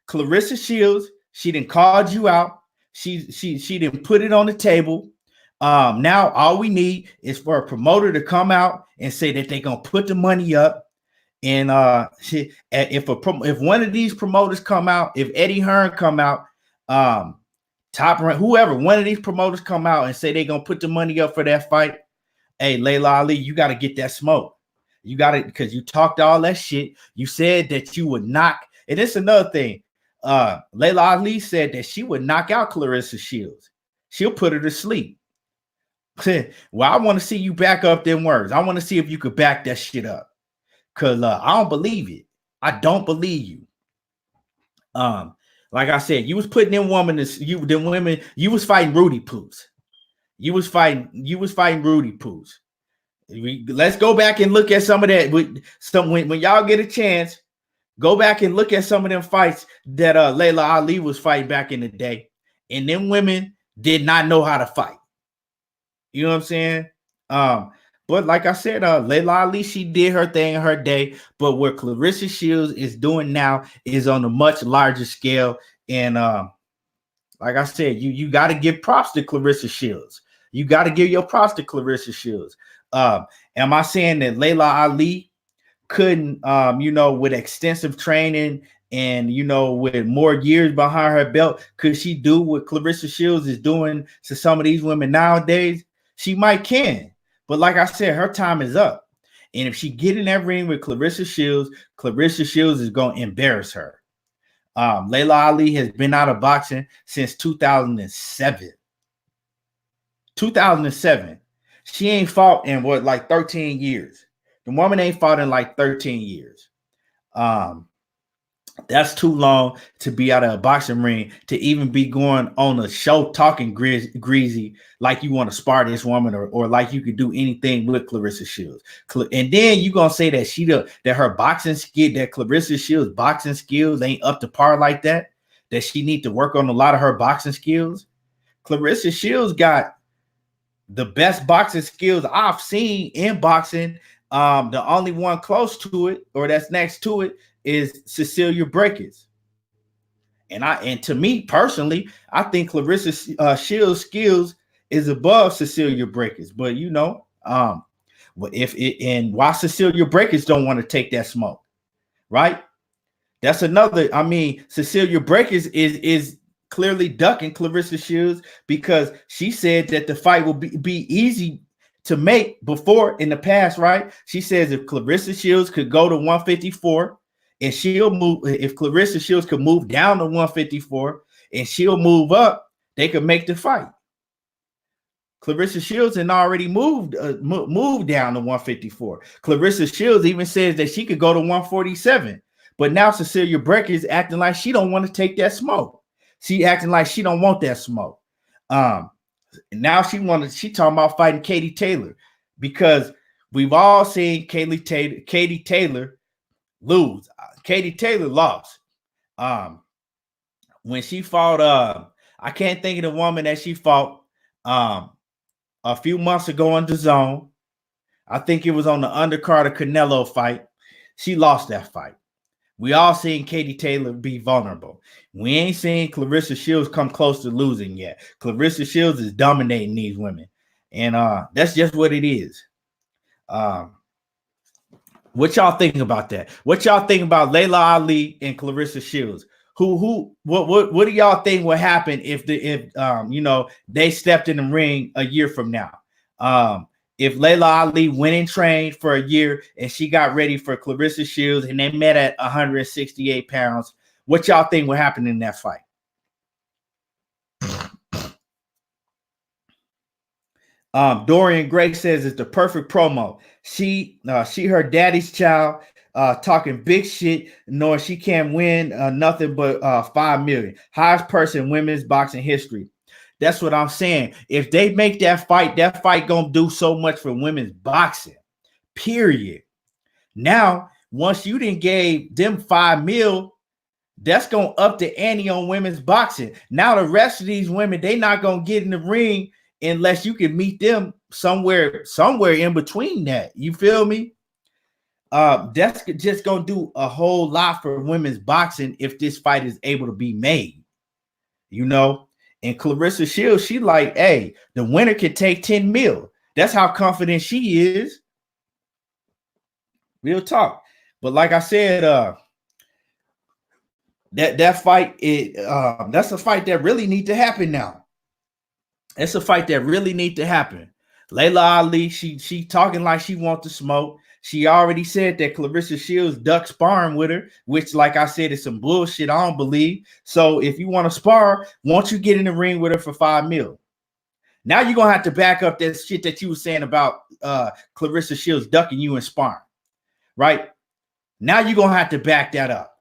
Claressa Shields, she done called you out. She didn't put it on the table. Now all we need is for a promoter to come out and say that they're gonna put the money up. And if one of these promoters come out, if Eddie Hearn come out, Top Rank, whoever, one of these promoters come out and say they're gonna put the money up for that fight, hey, Layla Ali, you got to get that smoke. You got to, because you talked all that shit. You said that you would knock, and it's another thing. Layla Ali said that she would knock out Claressa Shields. She'll put her to sleep. Well, I want to see you back up them words. I want to see if you could back that shit up. Because I don't believe it. I don't believe you. Like I said, you was putting in women, you was fighting Rudy Poos. You was fighting Rudy Poos. Let's go back and look at some of that. When y'all get a chance, go back and look at some of them fights that Layla Ali was fighting back in the day. And them women did not know how to fight. You know what I'm saying? But like I said, Layla Ali, she did her thing in her day. But what Claressa Shields is doing now is on a much larger scale. And like I said, you got to give props to Claressa Shields. You got to give your props to Claressa Shields. Am I saying that Layla Ali couldn't, with extensive training and, with more years behind her belt, could she do what Claressa Shields is doing to some of these women nowadays? She might can. But like I said, her time is up. And if she get in that ring with Claressa Shields is going to embarrass her. Layla Ali has been out of boxing since 2007. 2007. She ain't fought in 13 years. The woman ain't fought in 13 years. That's too long to be out of a boxing ring, to even be going on a show talking greasy like you want to spar this woman or like you could do anything with Claressa Shields. And then you gonna say that that her boxing skill, that Claressa Shields boxing skills ain't up to par like that she need to work on a lot of her boxing skills. Claressa Shields got the best boxing skills I've seen in boxing. The only one close to it or that's next to it is Cecilia Brækhus. And to me personally, I think Claressa Shields' skills is above Cecilia Brækhus. But why Cecilia Brækhus don't want to take that smoke, right? That's another. I mean, Cecilia Brækhus is clearly ducking Claressa Shields because she said that the fight will be easy to make before in the past, right? She says if Claressa Shields could go to 154 and she'll move, if Claressa Shields could move down to 154 and she'll move up, they could make the fight. Claressa Shields had already moved down to 154. Claressa Shields even says that she could go to 147. But now Cecilia Brækhus is acting like she don't want to take that smoke. She acting like she don't want that smoke. Now she talking about fighting Katie Taylor because we've all seen Katie Taylor lose. Katie Taylor lost. When she fought, I can't think of the woman that she fought a few months ago on DAZN. I think it was on the undercard of Canelo fight. She lost that fight. We all seen Katie Taylor be vulnerable. We ain't seen Claressa Shields come close to losing yet. Claressa Shields is dominating these women. And that's just what it is. What y'all thinking about that? What y'all think about Layla Ali and Claressa Shields? What do y'all think will happen if they stepped in the ring a year from now? If Layla Ali went and trained for a year and she got ready for Claressa Shields and they met at 168 pounds, what y'all think will happen in that fight? Dorian Gray says it's the perfect promo. She her daddy's child, talking big shit, knowing she can't win nothing but $5 million. Highest person in women's boxing history. That's what I'm saying. If they make that fight gonna do so much for women's boxing. Period. Now, once you didn't gave them $5 million, that's gonna up the ante on women's boxing. Now the rest of these women, they not gonna get in the ring unless you can meet them somewhere in between that. You feel me? That's just gonna do a whole lot for women's boxing if this fight is able to be made. And Claressa Shields, she like, hey, the winner can take 10 mil. That's how confident she is. Real talk. But like I said, that fight, that's a fight that really need to happen now. It's a fight that really need to happen. Layla Ali, she talking like she wants to smoke. She already said that Claressa Shields duck sparring with her, which, like I said, is some bullshit. I don't believe. So if you want to spar, won't you get in the ring with her for $5 million? Now you're gonna have to back up that shit that you were saying about Claressa Shields ducking you and sparring, right? Now you're going to have to back that up.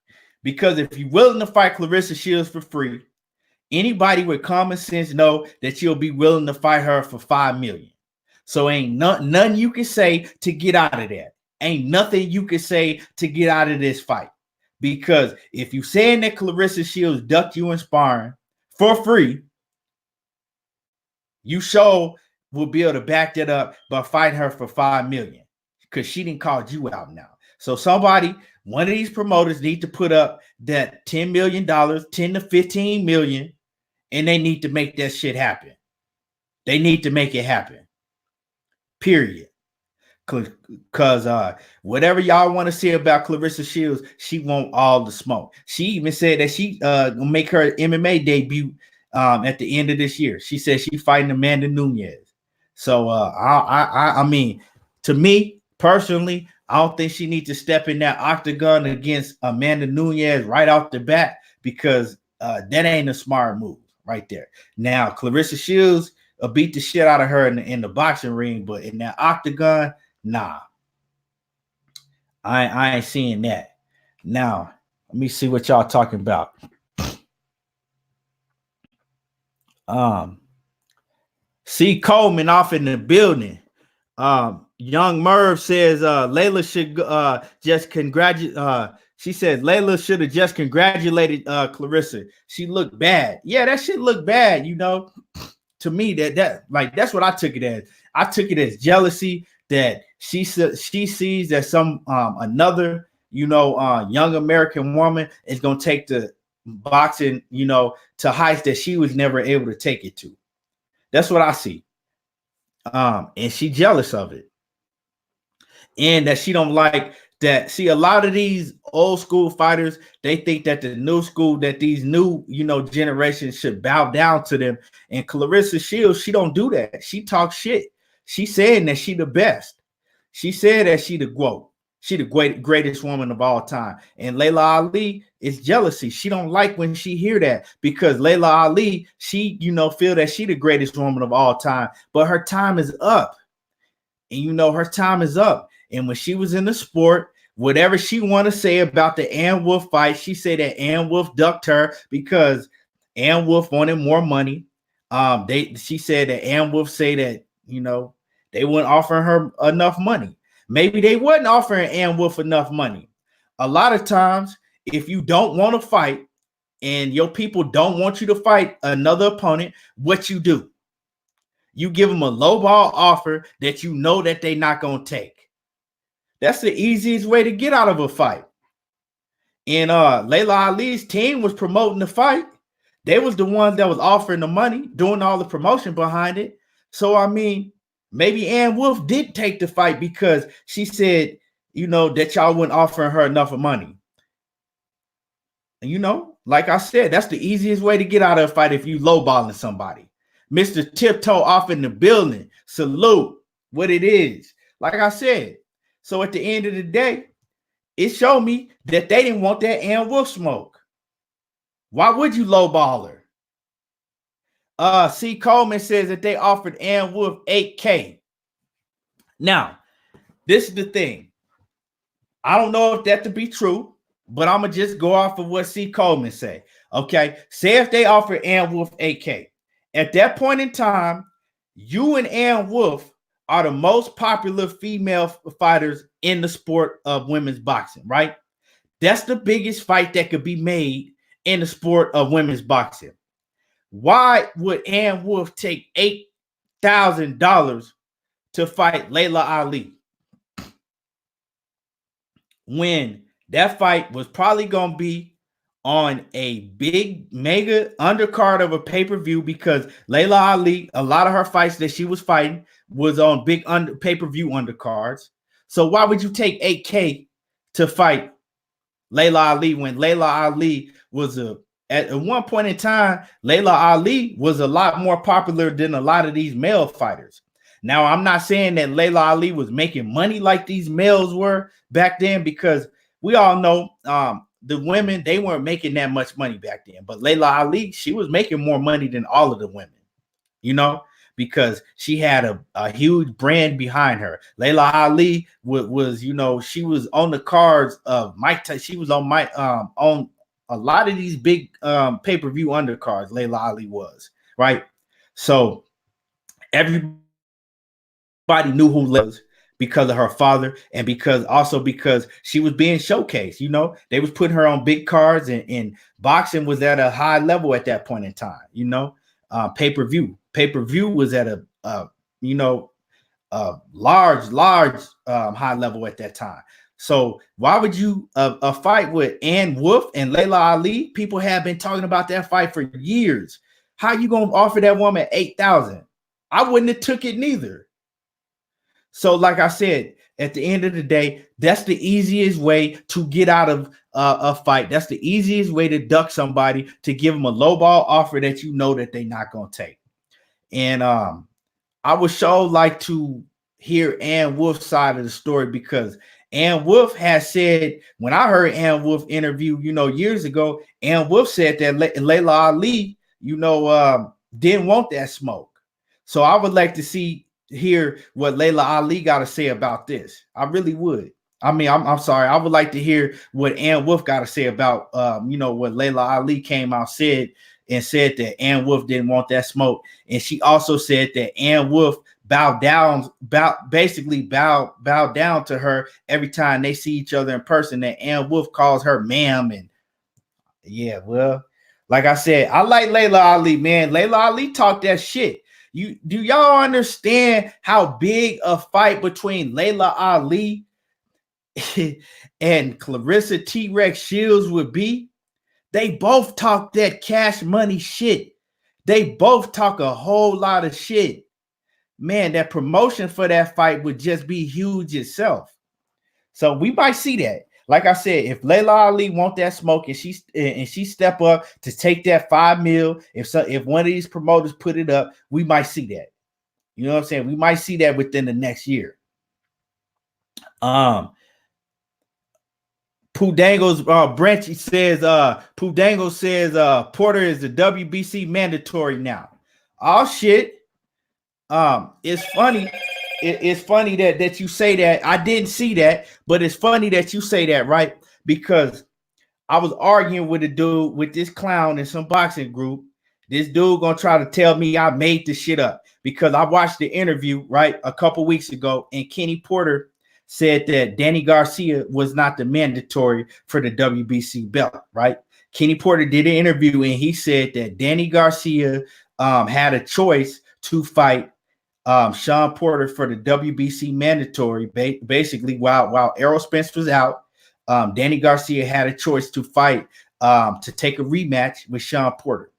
Because if you're willing to fight Claressa Shields for free, anybody with common sense know that you'll be willing to fight her for $5 million. So ain't nothing you can say to get out of that. Ain't nothing you can say to get out of this fight. Because if you saying that Claressa Shields ducked you in sparring for free, you sure will be able to back that up by fighting her for $5 million. Because she didn't call you out now. So one of these promoters need to put up that $10 million, 10 to 15 million, and they need to make that shit happen. They need to make it happen. Period. Because whatever y'all want to say about Claressa Shields, she want all the smoke. She even said that she gonna make her MMA debut at the end of this year. She said she's fighting Amanda Nunes. So I mean, to me personally, I don't think she needs to step in that octagon against Amanda Nunes right off the bat, because that ain't a smart move right there. Now, Claressa Shields beat the shit out of her in the boxing ring, but in that octagon, nah. I ain't seeing that. Now, let me see what y'all talking about. C. Coleman off in the building. Young Merv says Layla should just congratulate. She says Layla should have just congratulated Claressa. She looked bad. Yeah, that shit looked bad. You know, to me that's what I took it as. I took it as jealousy that she sees that some another young American woman is gonna take the boxing to heights that she was never able to take it to. That's what I see. And she jealous of it. And that she don't like that. See, a lot of these old school fighters, they think that the new school, that these new, generations should bow down to them. And Claressa Shields, she don't do that. She talks shit. She's saying that she the best. She said that she the GOAT. She the greatest woman of all time. And Layla Ali is jealousy. She don't like when she hear that, because Layla Ali, she, feel that she the greatest woman of all time, but her time is up. And her time is up. And when she was in the sport, whatever she want to say about the Ann Wolf fight, she said that Ann Wolf ducked her because Ann Wolf wanted more money. She said that Ann Wolf say that, they wouldn't offer her enough money. Maybe they wasn't offering Ann Wolf enough money. A lot of times, if you don't want to fight and your people don't want you to fight another opponent, what you do? You give them a lowball offer that you know that they're not going to take. That's the easiest way to get out of a fight. And Layla Ali's team was promoting the fight. They was the ones that was offering the money, doing all the promotion behind it. So, I mean, maybe Ann Wolf did take the fight because she said, that y'all weren't offering her enough of money. And, like I said, that's the easiest way to get out of a fight if you lowballing somebody. Mr. Tiptoe off in the building. Salute what it is. Like I said. So at the end of the day, it showed me that they didn't want that Ann Wolf smoke. Why would you lowball her? C. Coleman says that they offered Ann Wolf $8K. Now, this is the thing. I don't know if that to be true, but I'm going to just go off of what C. Coleman say. Okay. Say if they offered Ann Wolf $8K. At that point in time, you and Ann Wolf are the most popular female fighters in the sport of women's boxing, right? That's the biggest fight that could be made in the sport of women's boxing. Why would Ann Wolf take $8,000 to fight Layla Ali when that fight was probably going to be on a big mega undercard of a pay-per-view? Because Layla Ali, a lot of her fights that she was fighting was on big pay-per-view undercards. So why would you take $8K to fight Layla Ali when Layla Ali was at one point in time, Layla Ali was a lot more popular than a lot of these male fighters. Now, I'm not saying that Layla Ali was making money like these males were back then, because we all know the women, they weren't making that much money back then. But Layla Ali, she was making more money than all of the women, because she had a huge brand behind her. Layla Ali was, you know, she was on the cards of Mike. She was on on a lot of these big pay-per-view undercards. Layla Ali was, right. So everybody knew who Layla was because of her father, and because she was being showcased. You know, they was putting her on big cards, and boxing was at a high level at that point in time. You know, pay-per-view was at a you know, large high level at that time. So why would you a fight with Ann Wolf and Layla Ali? People have been talking about that fight for years. How you gonna offer that woman 8,000? I wouldn't have took it neither. So, like I said, at the end of the day, that's the easiest way to get out of a fight. That's the easiest way to duck somebody, to give them a lowball offer that you know that they're not gonna take. And I would sure like to hear Ann Wolf's side of the story, because Ann Wolf has said, when I heard Ann Wolf interview, you know, years ago, Ann Wolf said that Layla Ali, you know, didn't want that smoke. So I would like to hear what Layla Ali got to say about this. I really would. I mean, I'm sorry. I would like to hear what Ann Wolf got to say about, you know, what Layla Ali came out said that Ann Wolf didn't want that smoke. And she also said that Ann Wolf bowed down to her every time they see each other in person, that Ann Wolf calls her ma'am. And yeah, well, like I said, I like Layla Ali, man. Layla Ali talked that shit. Do y'all understand how big a fight between Layla Ali and Claressa T-Rex Shields would be? They both talk that cash money shit. They both talk a whole lot of shit. Man, that promotion for that fight would just be huge itself. So we might see that. Like I said, if Layla Ali want that smoke and she step up to take that $5 million, if one of these promoters put it up, we might see that. You know what I'm saying? We might see that within the next year. Pudango's Branchy says Pudango says Porter is the WBC mandatory now. Oh shit. It's funny. It's funny that you say that. I didn't see that, but it's funny that you say that, right? Because I was arguing with a dude, with this clown in some boxing group. This dude gonna try to tell me I made this shit up, because I watched the interview, right, a couple weeks ago, and Kenny Porter said that Danny Garcia was not the mandatory for the WBC belt, right? Kenny Porter did an interview and he said that Danny Garcia had a choice to fight Sean Porter for the WBC mandatory. Basically, while Errol Spence was out, Danny Garcia had a choice to fight to take a rematch with Sean Porter.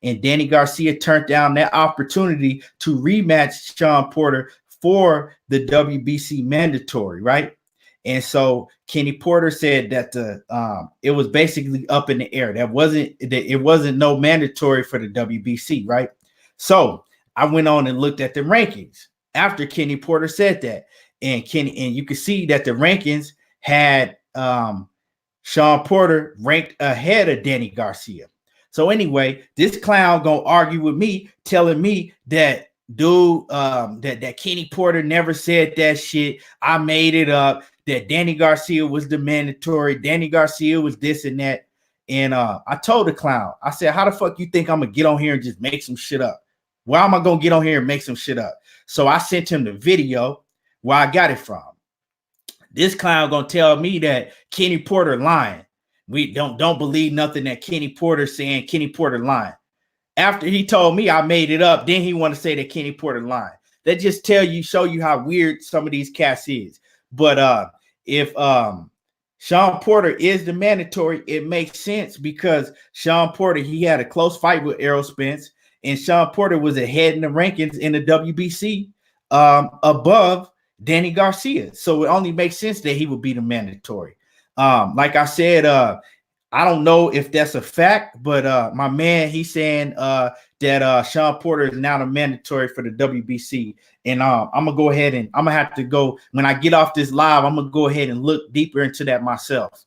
And Danny Garcia turned down that opportunity to rematch Sean Porter for the WBC mandatory, right? And so Kenny Porter said that it was basically up in the air. It wasn't no mandatory for the WBC, right? So I went on and looked at the rankings after Kenny Porter said that, and you could see that the rankings had Sean Porter ranked ahead of Danny Garcia. So anyway, this clown gonna argue with me, telling me that that Kenny Porter never said that shit. I made it up. That Danny Garcia was the mandatory. Danny Garcia was this and that. And I told the clown, I said, how the fuck you think I'm gonna get on here and just make some shit up? Why am I gonna get on here and make some shit up? So I sent him the video where I got it from. This clown gonna tell me that Kenny Porter lying. We don't believe nothing that Kenny Porter saying. Kenny Porter lying. After he told me I made it up, then he want to say that Kenny Porter lying. That just show you how weird some of these cats is. But if Sean Porter is the mandatory, it makes sense, because Sean Porter, he had a close fight with Errol Spence, and Sean Porter was ahead in the rankings in the WBC above Danny Garcia. So it only makes sense that he would be the mandatory. Like I said, I don't know if that's a fact, but my man, he's saying that Sean Porter is now the mandatory for the WBC. And I'm gonna go ahead and I'm gonna have to go, when I get off this live, I'm gonna go ahead and look deeper into that myself.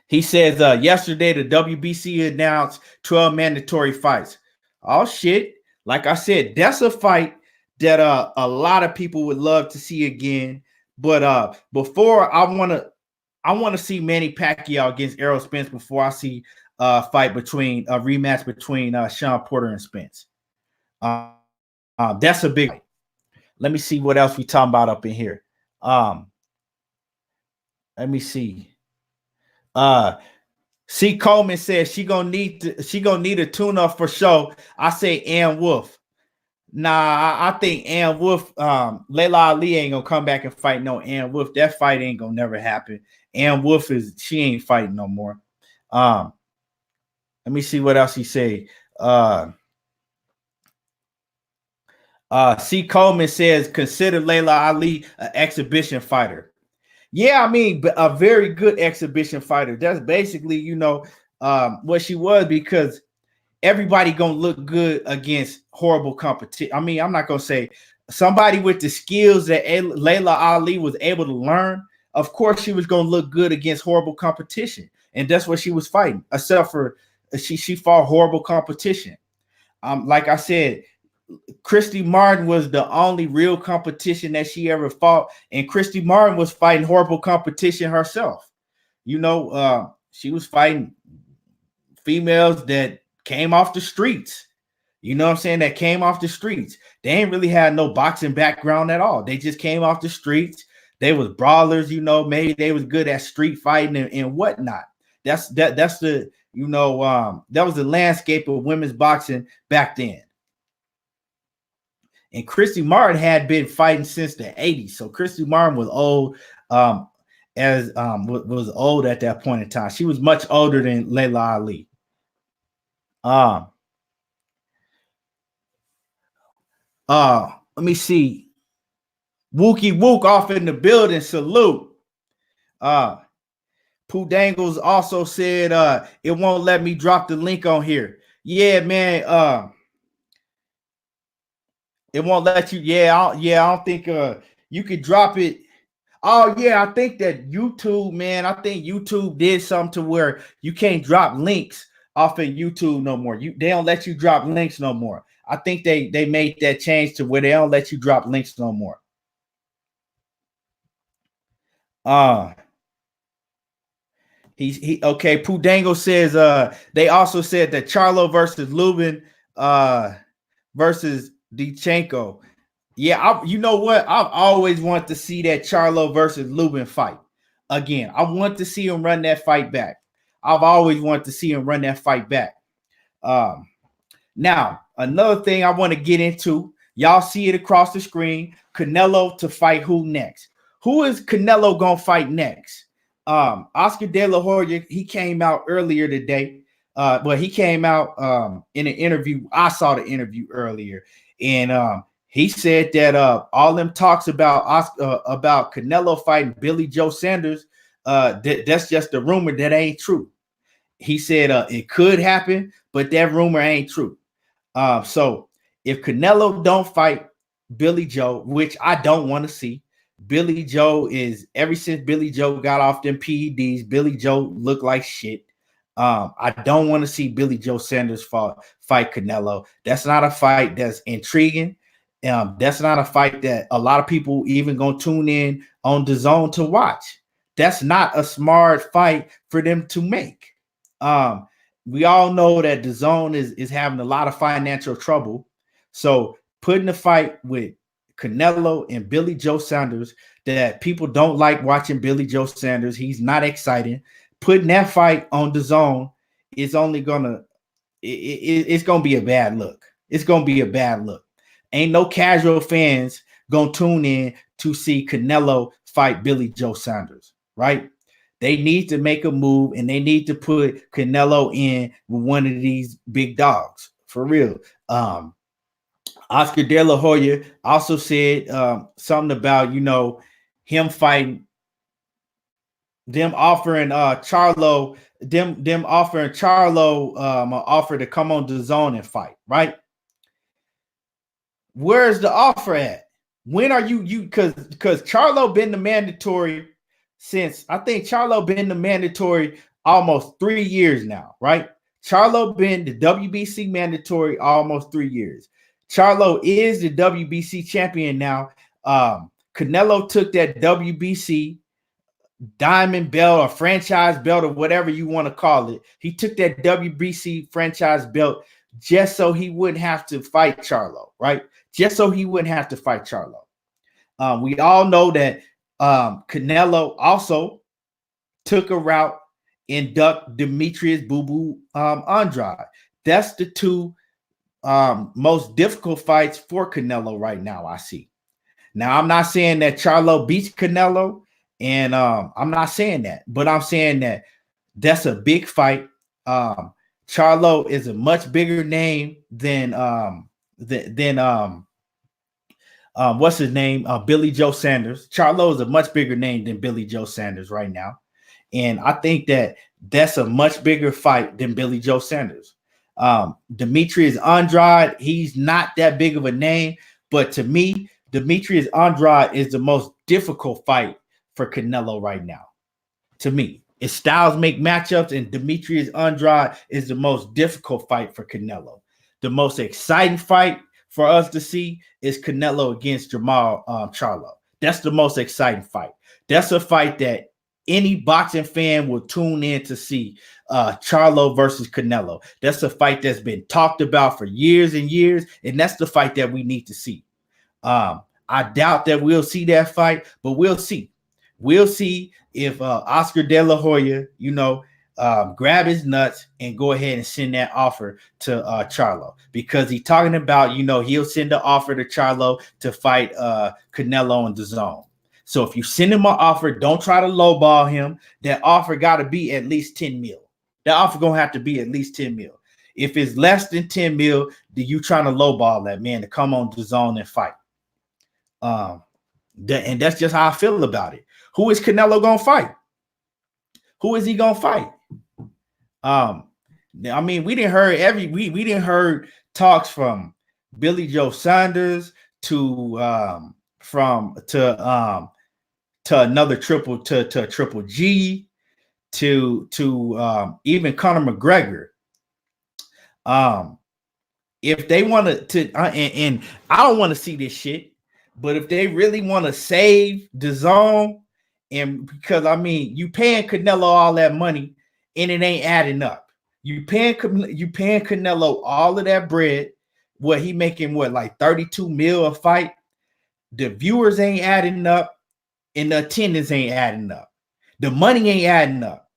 He says yesterday the WBC announced 12 mandatory fights. Oh shit. Like I said, that's a fight that a lot of people would love to see again. But before I want to see Manny Pacquiao against Errol Spence before I see fight between a rematch between Sean Porter and Spence. That's a big fight. Let me see what else we talking about up in here. Let me see. C. Coleman says she gonna need a tune-up for sure. I say Ann Wolf. Nah, I think Ann Wolf, Layla Ali ain't gonna come back and fight no Ann Wolf. That fight ain't gonna never happen. Ann Wolf she ain't fighting no more. Let me see what else he say. C. Coleman says consider Layla Ali an exhibition fighter. Yeah, I mean, a very good exhibition fighter. That's basically, what she was, because everybody gonna look good against horrible competition. I mean, I'm not gonna say somebody with the skills that Layla Ali was able to learn. Of course, she was gonna look good against horrible competition, and that's what she was fighting. Except for she fought horrible competition. Like I said, Christy Martin was the only real competition that she ever fought, and Christy Martin was fighting horrible competition herself. She was fighting females that came off the streets. You know what I'm saying? That came off the streets. They ain't really had no boxing background at all. They just came off the streets. They was brawlers, maybe they was good at street fighting and whatnot. That's the that was the landscape of women's boxing back then. And Christy Martin had been fighting since the 80s. So Christy Martin was old, was old at that point in time. She was much older than Layla Ali. Let me see. Wookie Wook off in the building. Salute. Pooh Dangles also said it won't let me drop the link on here. Yeah, man. It won't let you. I don't think you could drop it. Oh yeah, I think that YouTube, man. I think YouTube did something to where you can't drop links off of YouTube no more. They don't let you drop links no more. I think they made that change to where they don't let you drop links no more. Okay. Pudango says they also said that Charlo versus Lubin versus Dechenko. Yeah, you know what? I've always wanted to see that Charlo versus Lubin fight again. I want to see him run that fight back. I've always wanted to see him run that fight back. Now, another thing I want to get into, y'all see it across the screen. Canelo to fight who next? Who is Canelo gonna fight next? Oscar De La Hoya, he came out earlier today. But he came out in an interview. I saw the interview earlier, and he said that all them talks about Canelo fighting Billy Joe Sanders, that's just a rumor that ain't true. He said it could happen, but that rumor ain't true. So if Canelo don't fight Billy Joe, which I don't want to see, Billy Joe is, ever since Billy Joe got off them PEDs, Billy Joe looked like shit. I don't want to see Billy Joe Sanders fight Canelo. That's not a fight that's intriguing. That's not a fight that a lot of people even gonna tune in on DAZN to watch. That's not a smart fight for them to make. We all know that DAZN is having a lot of financial trouble. So putting a fight with Canelo and Billy Joe Sanders, that people don't like watching Billy Joe Sanders. He's not exciting. Putting that fight on DAZN is only gonna it's gonna be a bad look. It's gonna be a bad look. Ain't no casual fans gonna tune in to see Canelo fight Billy Joe Sanders, right? They need to make a move, and they need to put Canelo in with one of these big dogs for real. Oscar De La Hoya also said something about him fighting, them offering Charlo, them offering Charlo an offer to come on DAZN and fight, right? Where's the offer at? When are you because Charlo been the mandatory since, I think Charlo been the mandatory almost 3 years now, right? Charlo been the WBC mandatory almost 3 years. Charlo is the WBC champion now. Canelo took that WBC diamond belt or franchise belt or whatever you want to call it. He took that WBC franchise belt just so he wouldn't have to fight Charlo, right? Just so he wouldn't have to fight Charlo. We all know that Canelo also took a route and ducked Demetrius Boo Boo Andrade. That's the two most difficult fights for Canelo right now, I see. Now, I'm not saying that Charlo beats Canelo, and I'm not saying that, but I'm saying that that's a big fight. Charlo is a much bigger name than what's his name? Billy Joe Sanders. Charlo is a much bigger name than Billy Joe Sanders right now. And I think that that's a much bigger fight than Billy Joe Sanders. Demetrius Andrade, he's not that big of a name, but to me, Demetrius Andrade is the most difficult fight for Canelo right now. To me, it's styles make matchups, and Demetrius Andrade is the most difficult fight for Canelo. The most exciting fight for us to see is Canelo against Jamal Charlo. That's the most exciting fight. That's a fight that any boxing fan will tune in to see. Charlo versus Canelo. That's a fight that's been talked about for years and years, and that's the fight that we need to see. I doubt that we'll see that fight, but we'll see. We'll see if Oscar De La Hoya, grab his nuts and go ahead and send that offer to Charlo, because he's talking about, he'll send an offer to Charlo to fight Canelo in the zone. So if you send him an offer, don't try to lowball him. That offer got to be at least 10 mil. That offer going to have to be at least 10 mil. If it's less than 10 mil, then you trying to lowball that man to come on the zone and fight. And that's just how I feel about it. Who is Canelo going to fight? Who is he going to fight? We didn't heard we didn't heard talks from Billy Joe Sanders to another triple to Triple G to even Conor McGregor. If they want to and I don't want to see this shit, but if they really want to save the zone, and because you paying Canelo all that money and it ain't adding up. You paying Canelo all of that bread. What he making? What, like 32 mil a fight? The viewers ain't adding up, and the attendance ain't adding up. The money ain't adding up.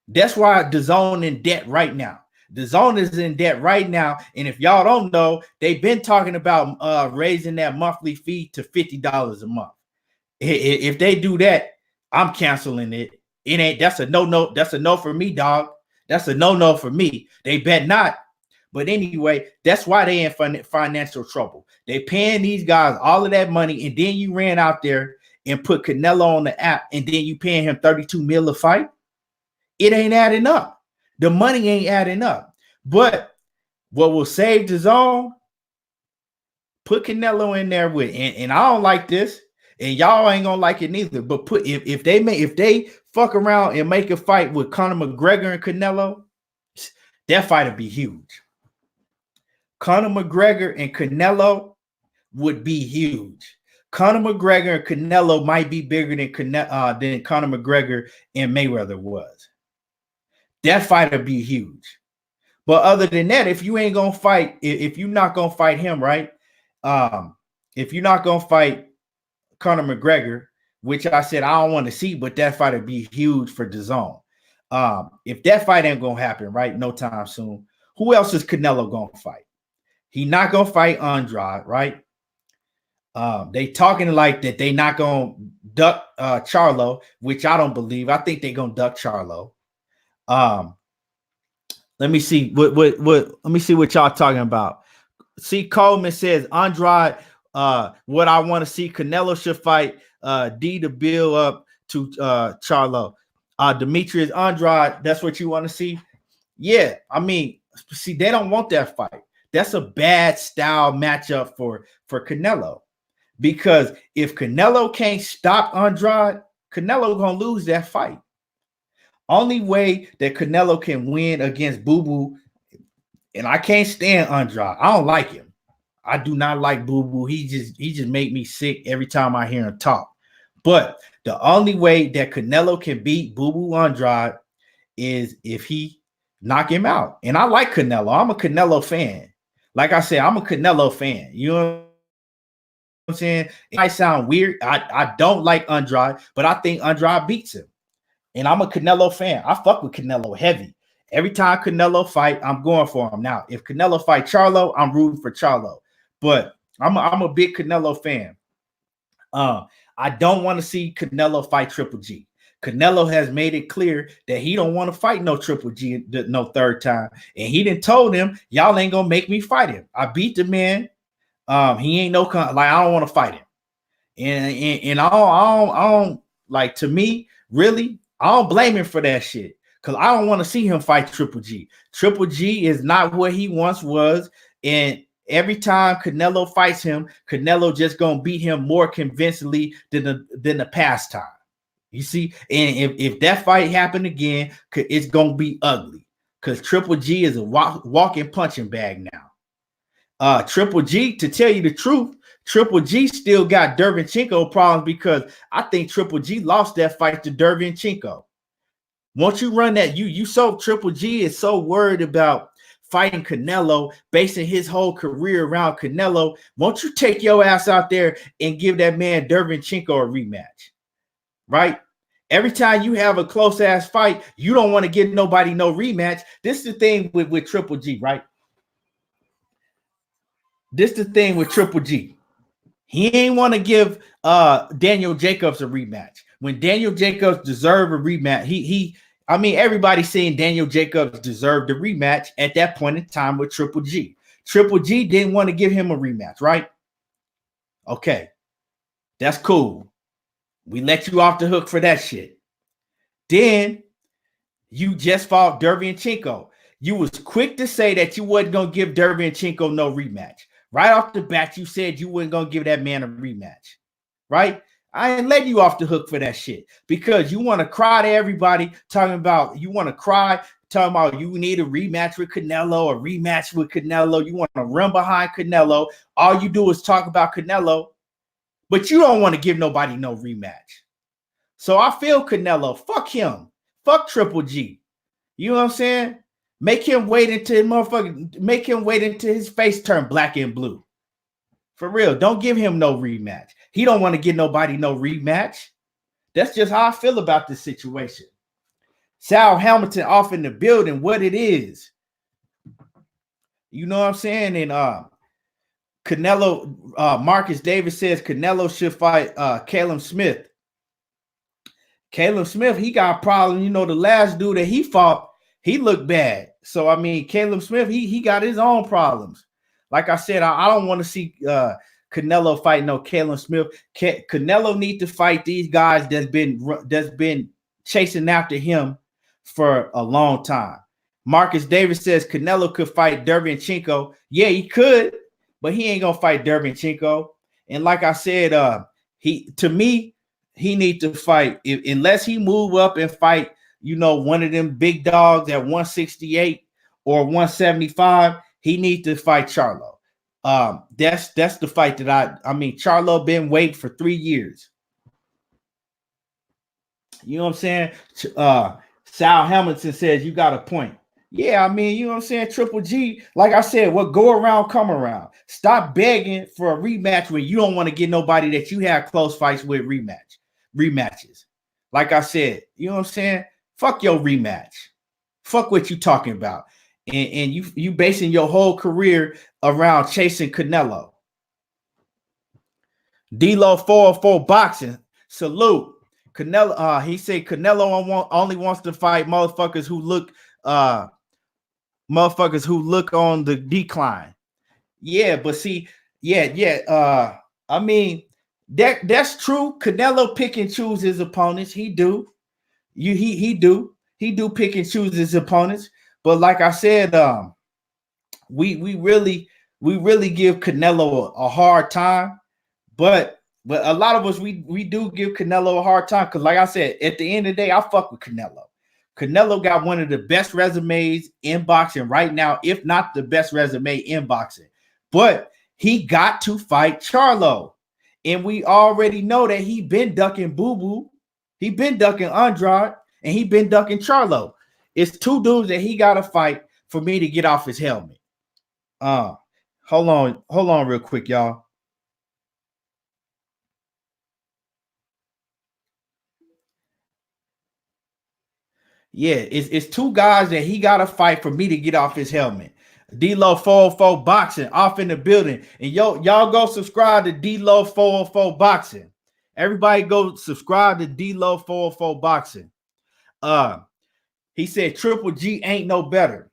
That's why DAZN in debt right now. DAZN is in debt right now, and if y'all don't know, they've been talking about raising that monthly fee to $50 a month. If they do that, I'm canceling it. It ain't. That's a no. That's a no for me, dog. That's a no for me. They bet not. But anyway, that's why they in financial trouble. They paying these guys all of that money, and then you ran out there and put Canelo on the app, and then you paying him 32 mil a fight. It ain't adding up. The money ain't adding up. But what will save the zone? Put Canelo in there with, and I don't like this, and y'all ain't gonna like it neither. But if they fuck around and make a fight with Conor McGregor and Canelo, that fight would be huge. Conor McGregor and Canelo would be huge. Conor McGregor and Canelo might be bigger than Conor McGregor and Mayweather was. That fight would be huge. But other than that, if you ain't gonna fight, if you're not gonna fight him, right? If you're not gonna fight Conor McGregor, which I said I don't want to see, but that fight would be huge for DAZN. If that fight ain't gonna happen, right? No time soon. Who else is Canelo gonna fight? He not gonna fight Andrade, right? They talking like that they not gonna duck Charlo, which I don't believe. I think they gonna duck Charlo. Let me see what let me see what y'all talking about. See, Coleman says Andrade. What I want to see, Canelo should fight D to build up to Charlo. Demetrius Andrade, that's what you want to see? Yeah, see, they don't want that fight. That's a bad style matchup for Canelo, because if Canelo can't stop Andrade, Canelo gonna lose that fight. Only way that Canelo can win against Boo Boo And I can't stand Andrade. I don't like him. I do not like Boo Boo. He just make me sick every time I hear him talk. But the only way that Canelo can beat Boo Boo Andrade is if he knock him out. And I like Canelo. I'm a Canelo fan. Like I said, I'm a Canelo fan. You know what I'm saying? It might sound weird. I don't like Andrade, but I think Andrade beats him. And I'm a Canelo fan. I fuck with Canelo heavy. Every time Canelo fight, I'm going for him. Now, if Canelo fight Charlo, I'm rooting for Charlo. But I'm a big Canelo fan. I don't want to see Canelo fight Triple G. Canelo has made it clear that he don't want to fight no Triple G no third time. And he done told him, y'all ain't gonna make me fight him. I beat the man. He ain't no I don't want to fight him. And I don't like, to me, really, I don't blame him for that shit. Because I don't want to see him fight Triple G. Triple G is not what he once was. And every time Canelo fights him, Canelo just gonna beat him more convincingly than the past time. You see, and if that fight happened again, it's gonna be ugly. Because Triple G is a walking punching bag now. Triple G, to tell you the truth, Triple G still got Dervinchenko problems because I think Triple G lost that fight to Dervinchenko. Once you run that, you so Triple G is so worried about fighting Canelo, basing his whole career around Canelo. Won't you take your ass out there and give that man Dervinchenko a rematch? Right? Every time you have a close ass fight, you don't want to give nobody no rematch. This is the thing with Triple G, right? This is the thing with Triple G. He ain't want to give Daniel Jacobs a rematch. When Daniel Jacobs deserved a rematch, everybody's saying Daniel Jacobs deserved a rematch at that point in time with Triple G. Triple G didn't want to give him a rematch, right? Okay, that's cool. We let you off the hook for that shit. Then you just fought Dervinchenko. You was quick to say that you wasn't going to give Dervinchenko no rematch. Right off the bat, you said you weren't going to give that man a rematch, right? I ain't letting you off the hook for that shit because you want to cry to everybody talking about you need a rematch with Canelo, a rematch with Canelo. You want to run behind Canelo. All you do is talk about Canelo, but you don't want to give nobody no rematch. So I feel Canelo. Fuck him. Fuck Triple G. You know what I'm saying? Make him wait until his face turn black and blue. For real. Don't give him no rematch. He don't want to give nobody no rematch. That's just how I feel about this situation. Sal Hamilton off in the building, what it is. You know what I'm saying? And Canelo, Marcus Davis says Canelo should fight Caleb Smith. Caleb Smith, he got a problem. You know, the last dude that he fought, he looked bad. So, Caleb Smith, he got his own problems. Like I said, I don't want to see Canelo fight no Caleb Smith. Canelo need to fight these guys that's been chasing after him for a long time. Marcus Davis says Canelo could fight Dervinchenko. Yeah, he could, but he ain't gonna fight Dervinchenko. And like I said, he need to fight unless he move up and fight, one of them big dogs at 168 or 175. He need to fight Charlo. That's the fight that Charlo been waiting for 3 years. You know what I'm saying? Sal Hamilton says you got a point. Yeah, you know what I'm saying? Triple G, like I said, what go around, come around. Stop begging for a rematch when you don't want to get nobody that you have close fights with rematches. Like I said, you know what I'm saying? Fuck your rematch. Fuck what you talking about. And you basing your whole career around chasing Canelo. D-Lo 404 boxing. Salute. Canelo, he said Canelo only wants to fight motherfuckers who look on the decline. Yeah, but see, that's true. Canelo pick and choose his opponents. He do. He do pick and choose his opponents. But like I said, we really give Canelo a hard time. But a lot of us we do give Canelo a hard time because, like I said, at the end of the day, I fuck with Canelo. Canelo got one of the best resumes in boxing right now, if not the best resume in boxing. But he got to fight Charlo. And we already know that he been ducking Boo Boo. He been ducking Andrade. And he been ducking Charlo. It's two dudes that he got to fight for me to get off his helmet. Hold on real quick, y'all. Yeah, it's two guys that he got to fight for me to get off his helmet. D-Lo 404 Boxing off in the building. And y'all go subscribe to D-Lo 404 Boxing. Everybody go subscribe to D-Lo 404 Boxing. He said Triple G ain't no better.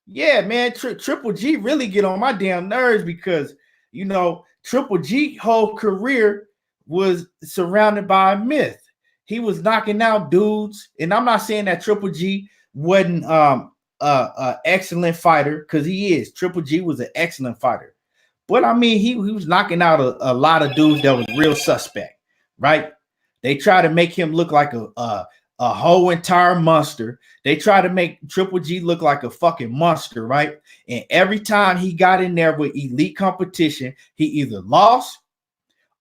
Yeah, man, Triple G really get on my damn nerves because, you know, Triple G whole career was surrounded by a myth. He was knocking out dudes, and I'm not saying that Triple G wasn't excellent fighter, because he is. Triple G was an excellent fighter. But I mean, he was knocking out a lot of dudes that was real suspect, right? They try to make him look like a whole entire monster. They try to make Triple G look like a fucking monster, right? And every time he got in there with elite competition, he either lost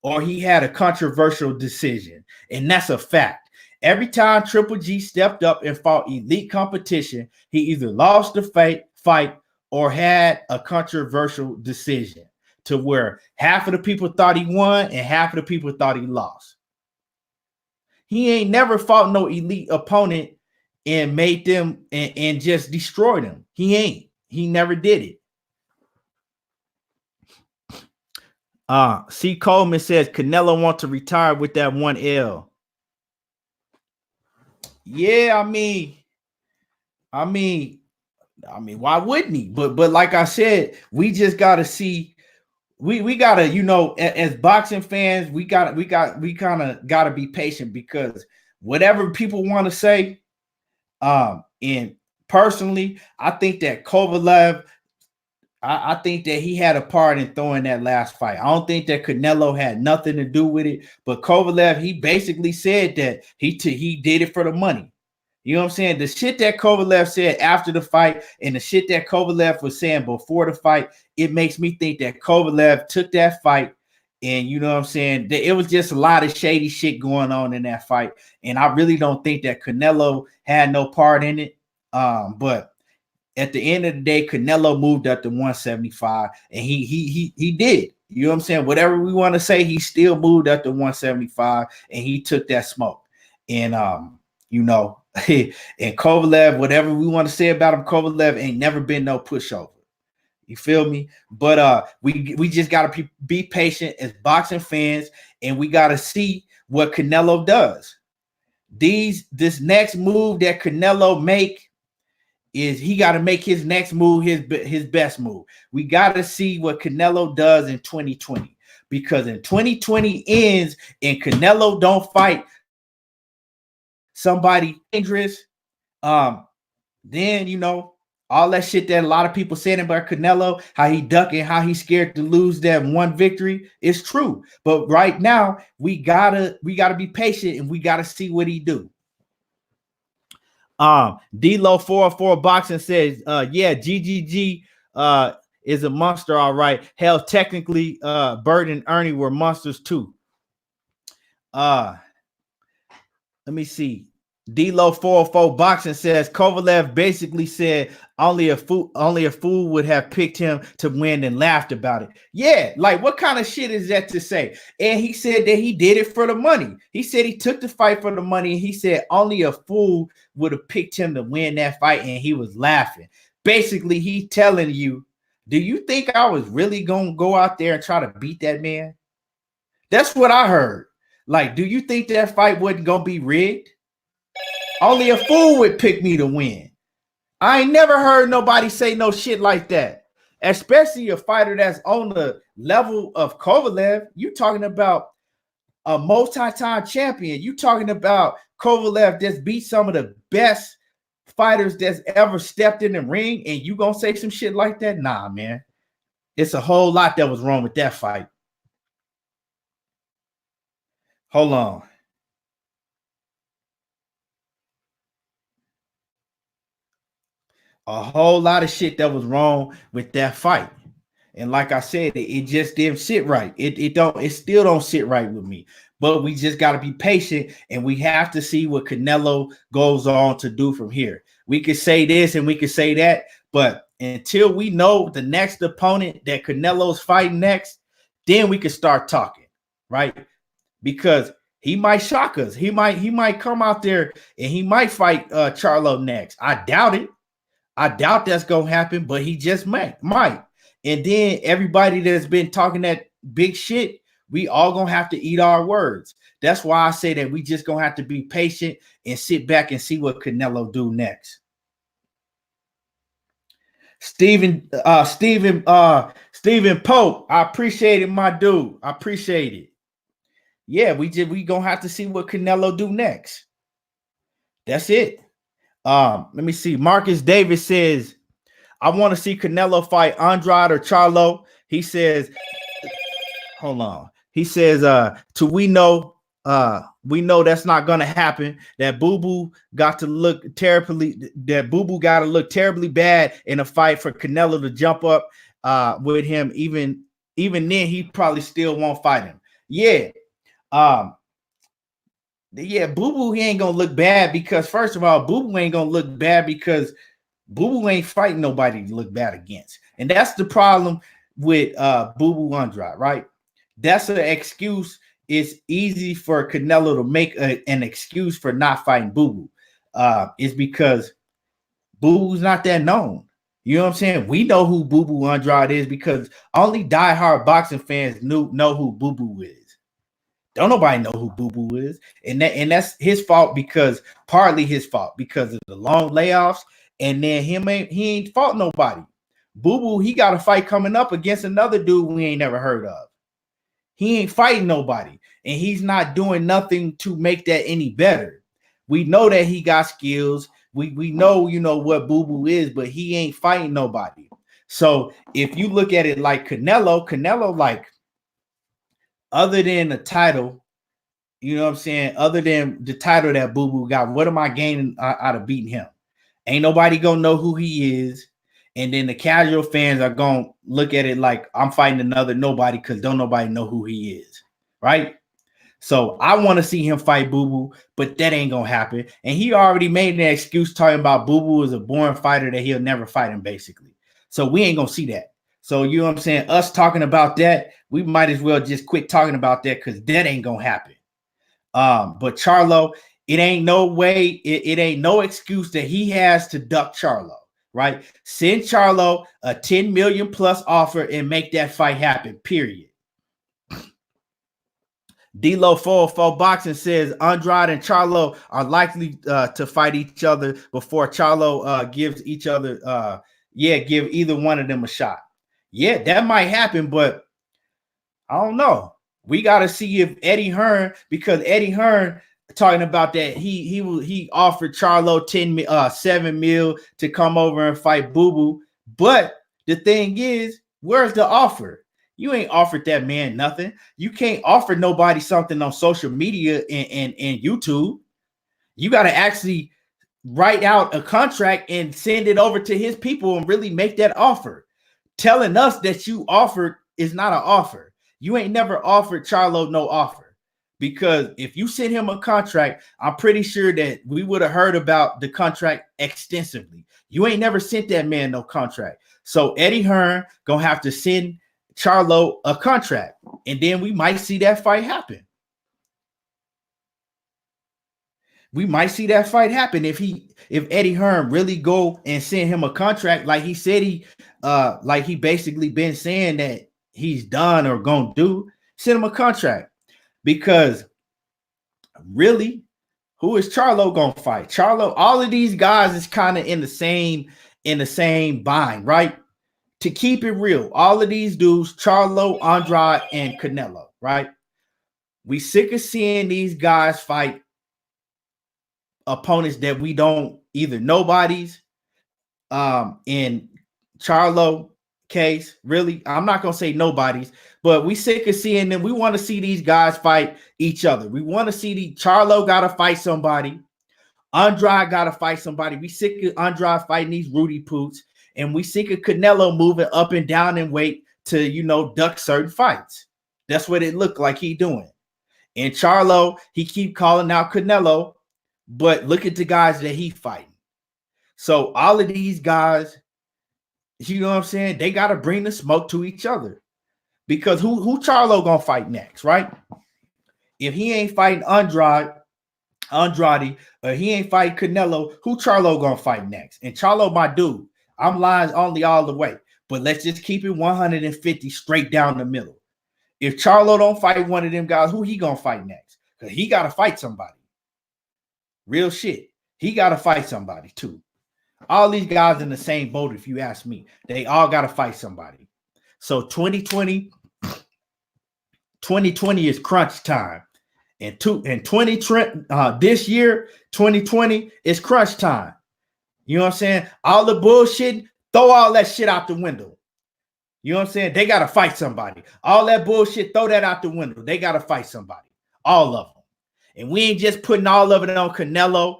or he had a controversial decision. And that's a fact. Every time Triple G stepped up and fought elite competition, he either lost the fight or had a controversial decision to where half of the people thought he won and half of the people thought he lost. He ain't never fought no elite opponent and made them and just destroyed them. He ain't. He never did it. C. Coleman says Canelo wants to retire with that 1L. Yeah, I mean, why wouldn't he? But like I said, we just gotta see. We gotta, you know, as boxing fans, we kind of gotta be patient, because whatever people want to say, and personally, I think that Kovalev, I think that he had a part in throwing that last fight. I don't think that Canelo had nothing to do with it, but Kovalev, he basically said that he did it for the money. You know what I'm saying? The shit that Kovalev said after the fight and the shit that Kovalev was saying before the fight, it makes me think that Kovalev took that fight, and you know what I'm saying? It was just a lot of shady shit going on in that fight. And I really don't think that Canelo had no part in it. But at the end of the day, Canelo moved up to 175, and he did. You know what I'm saying? Whatever we want to say, he still moved up to 175, and he took that smoke. And you know, and Kovalev, whatever we want to say about him, Kovalev ain't never been no pushover. You feel me? But we just gotta be patient as boxing fans, and we gotta see what Canelo does. This next move that Canelo make is he got to make his next move his best move. We got to see what Canelo does in 2020, because in 2020 ends and Canelo don't fight somebody dangerous, then, you know, all that shit that a lot of people saying about Canelo, how he ducking, how he's scared to lose that one victory, is true. But right now, we gotta be patient, and we gotta see what he do. D-Lo 404 Boxing says, yeah, GGG is a monster, all right. Hell, technically, Bird and Ernie were monsters too. Let me see. D-Lo 404 Boxing says Kovalev basically said only a fool would have picked him to win and laughed about it. Yeah, like what kind of shit is that to say? And he said that he did it for the money. He said he took the fight for the money, and he said only a fool would have picked him to win that fight, and he was laughing. Basically, he telling you, do you think I was really gonna go out there and try to beat that man? That's what I heard. Like, do you think that fight wasn't gonna be rigged? Only a fool would pick me to win. I ain't never heard nobody say no shit like that. Especially a fighter that's on the level of Kovalev. You talking about a multi-time champion. You talking about Kovalev that's beat some of the best fighters that's ever stepped in the ring, and you gonna say some shit like that? Nah, man. It's a whole lot that was wrong with that fight. Hold on. A whole lot of shit that was wrong with that fight. And like I said, it just didn't sit right. It still don't sit right with me. But we just got to be patient and we have to see what Canelo goes on to do from here. We could say this and we could say that, but until we know the next opponent that Canelo's fighting next, then we can start talking, right? Because he might shock us. He might come out there and he might fight Charlo next. I doubt it. I doubt that's gonna happen, but he just might. And then everybody that's been talking that big shit, we all gonna have to eat our words. That's why I say that we just gonna have to be patient and sit back and see what Canelo do next. Stephen Pope, I appreciate it, my dude. I appreciate it. Yeah, we gonna have to see what Canelo do next. That's it. Let me see. Marcus Davis says, I want to see Canelo fight Andrade or Charlo. He says, hold on. He says, we know that's not gonna happen. That Boo Boo got to look terribly bad in a fight for Canelo to jump up with him. Even then, he probably still won't fight him. Yeah. Yeah, Boo Boo, he ain't gonna look bad because first of all, Boo Boo ain't gonna look bad because Boo Boo ain't fighting nobody to look bad against. And that's the problem with Boo Boo Andrade, right? That's an excuse. It's easy for Canelo to make an excuse for not fighting Boo Boo. It's because Boo Boo's not that known. You know what I'm saying? We know who Boo Boo Andrade is because only diehard boxing fans know who Boo Boo is. Don't nobody know who Boo Boo is. And that's his fault partly his fault because of the long layoffs. And then he ain't fought nobody. Boo Boo, he got a fight coming up against another dude we ain't never heard of. He ain't fighting nobody. And he's not doing nothing to make that any better. We know that he got skills. We know, what Boo Boo is, but he ain't fighting nobody. So if you look at it like Canelo, like, other than the title, you know what I'm saying? Other than the title that Boo Boo got, what am I gaining out of beating him? Ain't nobody gonna know who he is. And then the casual fans are gonna look at it like I'm fighting another nobody because don't nobody know who he is, right? So I want to see him fight Boo Boo, but that ain't gonna happen. And he already made an excuse talking about Boo Boo is a born fighter that he'll never fight him, basically. So we ain't gonna see that. So you know what I'm saying? Us talking about that, we might as well just quit talking about that because that ain't gonna happen. But Charlo, it ain't no way, it ain't no excuse that he has to duck Charlo, right? Send Charlo a 10 million plus offer and make that fight happen, period. D-Lo 404 Boxing says Andrade and Charlo are likely to fight each other before Charlo gives give either one of them a shot. Yeah, that might happen, but I don't know. We got to see if Eddie Hearn, because Eddie Hearn talking about that he offered Charlo 7 mil to come over and fight Boo Boo. But the thing is, where's the offer? You ain't offered that man nothing. You can't offer nobody something on social media and YouTube. You got to actually write out a contract and send it over to his people and really make that offer. Telling us that you offered is not an offer. You ain't never offered Charlo no offer, because if you sent him a contract, I'm pretty sure that we would have heard about the contract extensively. You ain't never sent that man no contract. So Eddie Hearn gonna have to send Charlo a contract, and then we might see that fight happen. We might see that fight happen if Eddie Hearn really go and send him a contract like he said like he basically been saying that he's done or gonna do. Send him a contract, because really, who is Charlo gonna fight? Charlo, all of these guys is kind of in the same bind, right? To keep it real, all of these dudes, Charlo, Andrade, and Canelo, right? We sick of seeing these guys fight opponents that we don't either nobodies. In Charlo case, really, I'm not gonna say nobodies, but we sick of seeing them. We want to see these guys fight each other. We want to see Charlo gotta fight somebody. Andrade got to fight somebody. We sick of Andrade fighting these Rudy Poots, and we sick of Canelo moving up and down in weight to, duck certain fights. That's what it looked like he doing. And Charlo, he keep calling out Canelo, but look at the guys that he fighting. So all of these guys, you know what I'm saying? They got to bring the smoke to each other. Because who Charlo gonna fight next, right? If he ain't fighting Andrade, or he ain't fighting Canelo, who Charlo gonna fight next? And Charlo, my dude, I'm lying only all the way. But let's just keep it 150 straight down the middle. If Charlo don't fight one of them guys, who he gonna fight next? Because he gotta fight somebody. Real shit. He gotta fight somebody too. All these guys in the same boat, if you ask me. They all gotta fight somebody. So 2020 is crunch time. And 2020 this year, 2020 is crunch time. You know what I'm saying? All the bullshit, throw all that shit out the window. You know what I'm saying? They got to fight somebody. All that bullshit, throw that out the window. They got to fight somebody. All of them. And we ain't just putting all of it on Canelo.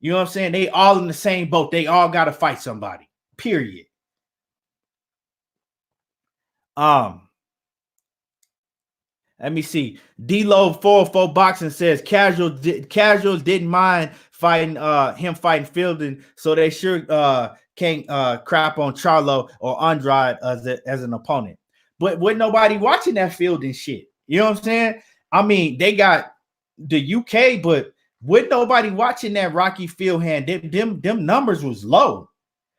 You know what I'm saying? They all in the same boat. They all got to fight somebody. Period. Let me see. D-Lo 404 Boxing says casuals didn't mind fighting him fighting Fielding, so they sure can't crap on Charlo or Andrade as an opponent. But with nobody watching that Fielding shit, you know what I'm saying? I mean, they got the UK, but with nobody watching that Rocky Fielding, them numbers was low.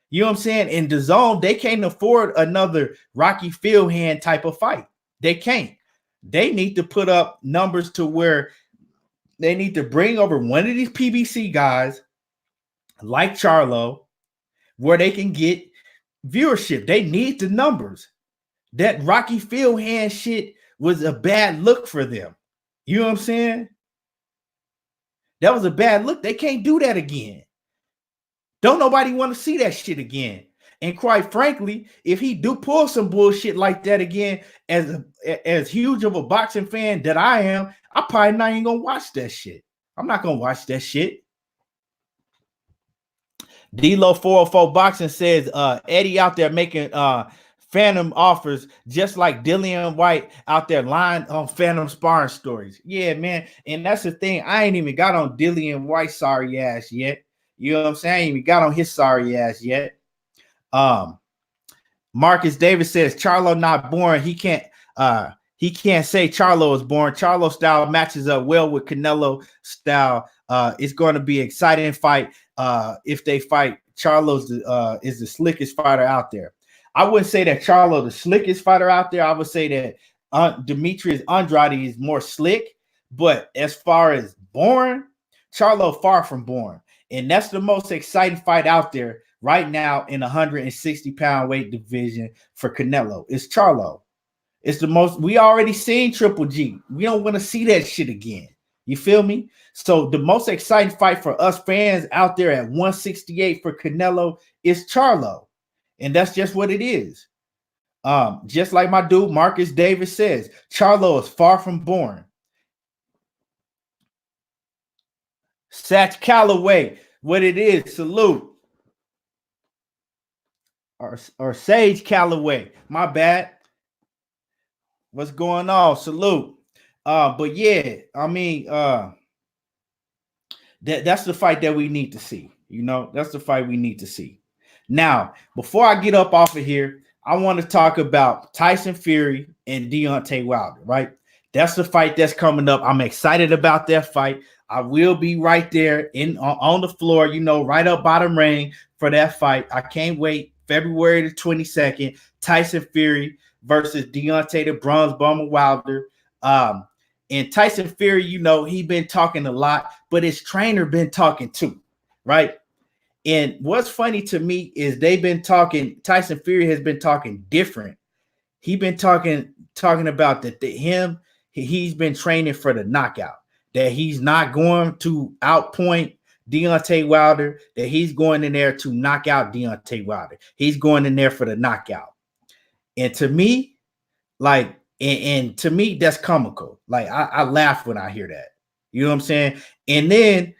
You know what I'm saying? In the zone, they can't afford another Rocky Fielding type of fight. They can't. They need to put up numbers to where they need to bring over one of these PBC guys like Charlo, where they can get viewership. They need the numbers. That Rocky Fielding shit was a bad look for them. You know what I'm saying? That was a bad look. They can't do that again. Don't nobody want to see that shit again. And quite frankly, if he do pull some bullshit like that again, as huge of a boxing fan that I am, I probably not even gonna watch that shit. I'm not gonna watch that shit. D-Lo 404 Boxing says Eddie out there making phantom offers just like Dillian White out there lying on phantom sparring stories. Yeah, man. And that's the thing. I ain't even got on Dillian White's sorry ass yet. You know what I'm saying? I ain't even got on his sorry ass yet. Marcus Davis says Charlo not born. He can't say Charlo is born. Charlo style matches up well with Canelo style. It's going to be an exciting fight. If they fight, Charlo's is the slickest fighter out there. I wouldn't say that Charlo the slickest fighter out there. I would say that Demetrius Andrade is more slick. But as far as born, Charlo far from born. And that's the most exciting fight out there right now in 160-pound weight division for Canelo. It's Charlo. It's the most. We already seen Triple G. We don't want to see that shit again. You feel me? So the most exciting fight for us fans out there at 168 for Canelo is Charlo. And that's just what it is. Just like my dude Marcus Davis says, Charlo is far from born. Satch Calloway, what it is, salute. Or Sage Calloway, my bad. What's going on? Salute. But yeah, I mean, that's the fight that we need to see. You know, that's the fight we need to see. Now, before I get up off of here, I want to talk about Tyson Fury and Deontay Wilder, right? That's the fight that's coming up. I'm excited about that fight. I will be right there on the floor, you know, right up bottom ring for that fight. I can't wait. February the 22nd, Tyson Fury versus Deontay the Bronze Bomber Wilder. And Tyson Fury, you know, he been talking a lot, but his trainer been talking too, right? And what's funny to me is they've been talking. Tyson Fury has been talking different. He been talking about that he's been training for the knockout. That he's not going to outpoint Deontay Wilder. That he's going in there to knock out Deontay Wilder. He's going in there for the knockout. And to me, like, and to me, that's comical. Like I laugh when I hear that. You know what I'm saying? And then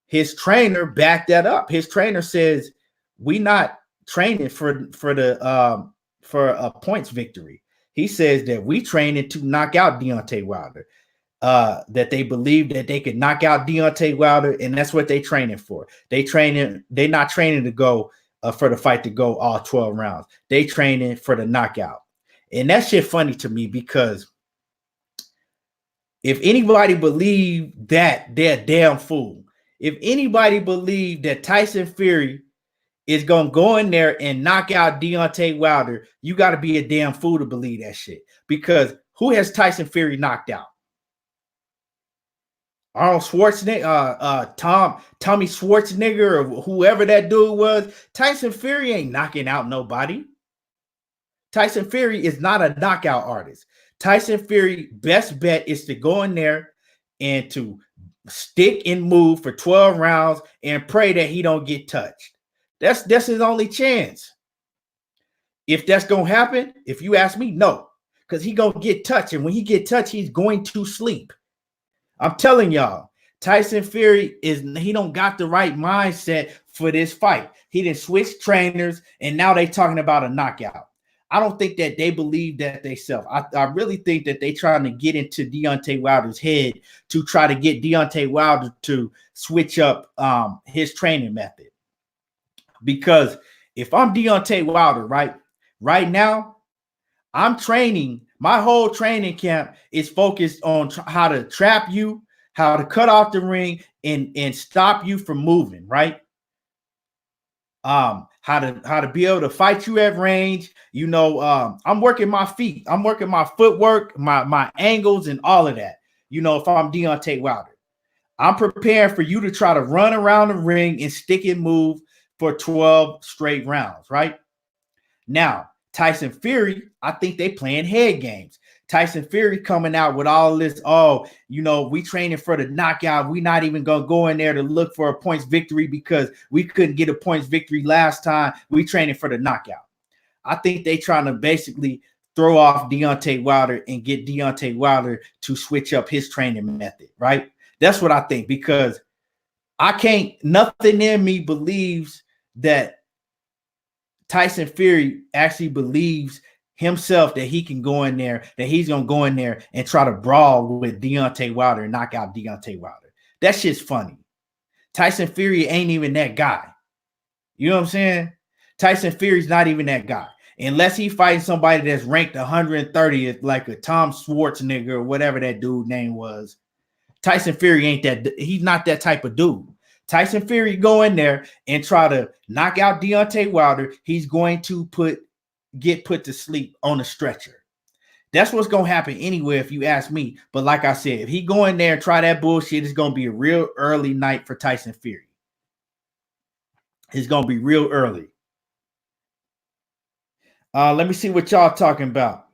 his trainer backed that up. His trainer says we not training for a points victory. He says that we training to knock out Deontay Wilder. That they believe that they could knock out Deontay Wilder, and that's what they training for. They not training to go for the fight to go all 12 rounds. They training for the knockout. And that shit funny to me because if anybody believe that, they're a damn fool. If anybody believe that Tyson Fury is going to go in there and knock out Deontay Wilder, you got to be a damn fool to believe that shit. Because who has Tyson Fury knocked out? Arnold Schwarzenegger, Tommy Schwarzenegger, or whoever that dude was. Tyson Fury ain't knocking out nobody. Tyson Fury is not a knockout artist. Tyson Fury, best bet is to go in there and to stick and move for 12 rounds and pray that he don't get touched. That's his only chance. If that's going to happen, if you ask me, no. Because he going to get touched. And when he get touched, he's going to sleep. I'm telling y'all, Tyson Fury he don't got the right mindset for this fight. He didn't switch trainers, and now they talking about a knockout. I don't think that they believe that they self. I really think that they trying to get into Deontay Wilder's head to try to get Deontay Wilder to switch up his training method. Because if I'm Deontay Wilder, right now, I'm training. My whole training camp is focused on how to trap you, how to cut off the ring, and stop you from moving, right? How to be able to fight you at range. You know, I'm working my feet. I'm working my footwork, my angles, and all of that. You know, if I'm Deontay Wilder, I'm preparing for you to try to run around the ring and stick and move for 12 straight rounds, right? Now, Tyson Fury, I think they playing head games. Tyson Fury coming out with all this, we training for the knockout. We not even going to go in there to look for a points victory because we couldn't get a points victory last time. We training for the knockout. I think they trying to basically throw off Deontay Wilder and get Deontay Wilder to switch up his training method, right? That's what I think, because nothing in me believes that Tyson Fury actually believes himself that he can go in there, that he's going to go in there and try to brawl with Deontay Wilder and knock out Deontay Wilder. That shit's funny. Tyson Fury ain't even that guy. You know what I'm saying? Tyson Fury's not even that guy. Unless he fighting somebody that's ranked 130th, like a Tom Schwarzenegger or whatever that dude name was. Tyson Fury ain't that. He's not that type of dude. Tyson Fury go in there and try to knock out Deontay Wilder. He's going to get put to sleep on a stretcher. That's what's going to happen anyway, if you ask me. But like I said, if he go in there and try that bullshit, it's going to be a real early night for Tyson Fury. It's going to be real early. Let me see what y'all talking about.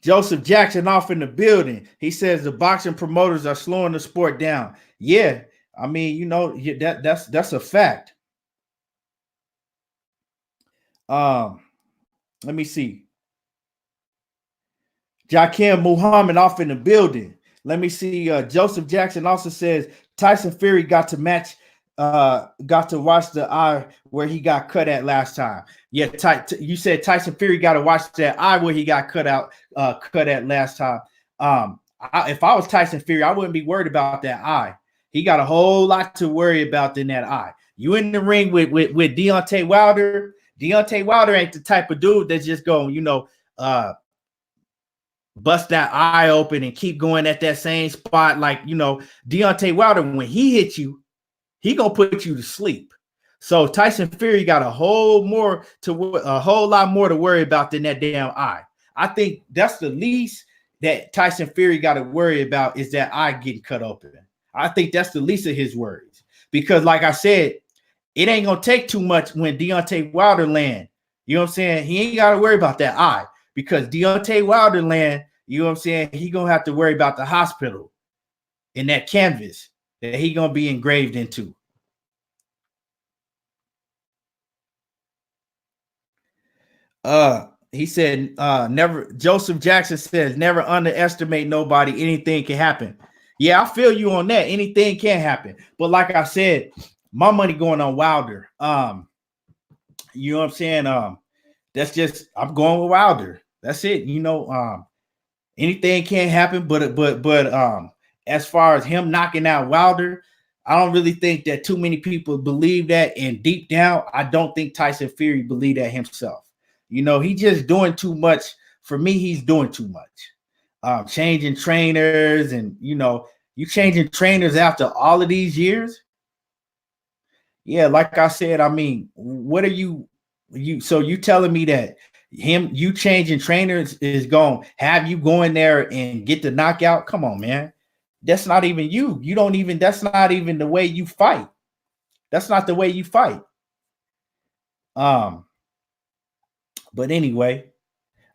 Joseph Jackson off in the building. He says the boxing promoters are slowing the sport down. Yeah, I mean, that's a fact. Let me see. Jakim Muhammad off in the building. Let me see. Joseph Jackson also says Tyson Fury got to watch the eye where he got cut at last time. Yeah, you said Tyson Fury got to watch that eye where he got cut at last time. If I was Tyson Fury, I wouldn't be worried about that eye. He got a whole lot to worry about than that eye. You in the ring with Deontay Wilder. Deontay Wilder ain't the type of dude that's just going, bust that eye open and keep going at that same spot. Like, Deontay Wilder, when he hits you, he gonna put you to sleep. So Tyson Fury got a whole lot more to worry about than that damn eye. I think that's the least that Tyson Fury got to worry about is that eye getting cut open. I think that's the least of his worries, because like I said, it ain't gonna take too much when Deontay Wilder land. You know what I'm saying? He ain't got to worry about that eye, because Deontay Wilder land, you know what I'm saying? He gonna have to worry about the hospital and that canvas that he gonna be engraved into. He said, never. Joseph Jackson says, never underestimate nobody. Anything can happen. Yeah, I feel you on that. Anything can happen. But like I said, my money going on Wilder. You know what I'm saying? That's just I'm going with Wilder. That's it. Anything can happen, but as far as him knocking out Wilder, I don't really think that too many people believe that. And deep down, I don't think Tyson Fury believed that himself. He just doing too much. For me, he's doing too much. Changing trainers, and you changing trainers after all of these years. Yeah, like I said, I mean, what are you so you telling me that you changing trainers is going to have you going there and get the knockout? Come on, man. That's not even you. That's not even the way you fight. That's not the way you fight. But anyway,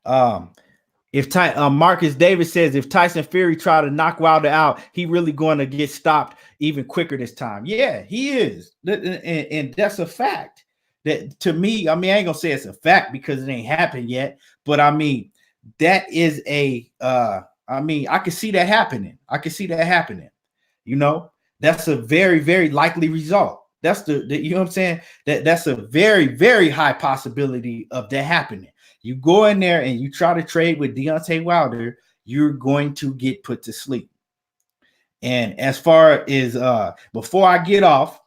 if Marcus Davis says if Tyson Fury try to knock Wilder out, he really going to get stopped even quicker this time. Yeah, he is, and that's a fact. That to me, I mean, I ain't gonna say it's a fact because it ain't happened yet, but I mean, that is I can see that happening. That's a very, very likely result. That's the you know what I'm saying? That's a very, very high possibility of that happening. You go in there and you try to trade with Deontay Wilder, you're going to get put to sleep. And as far as before I get off,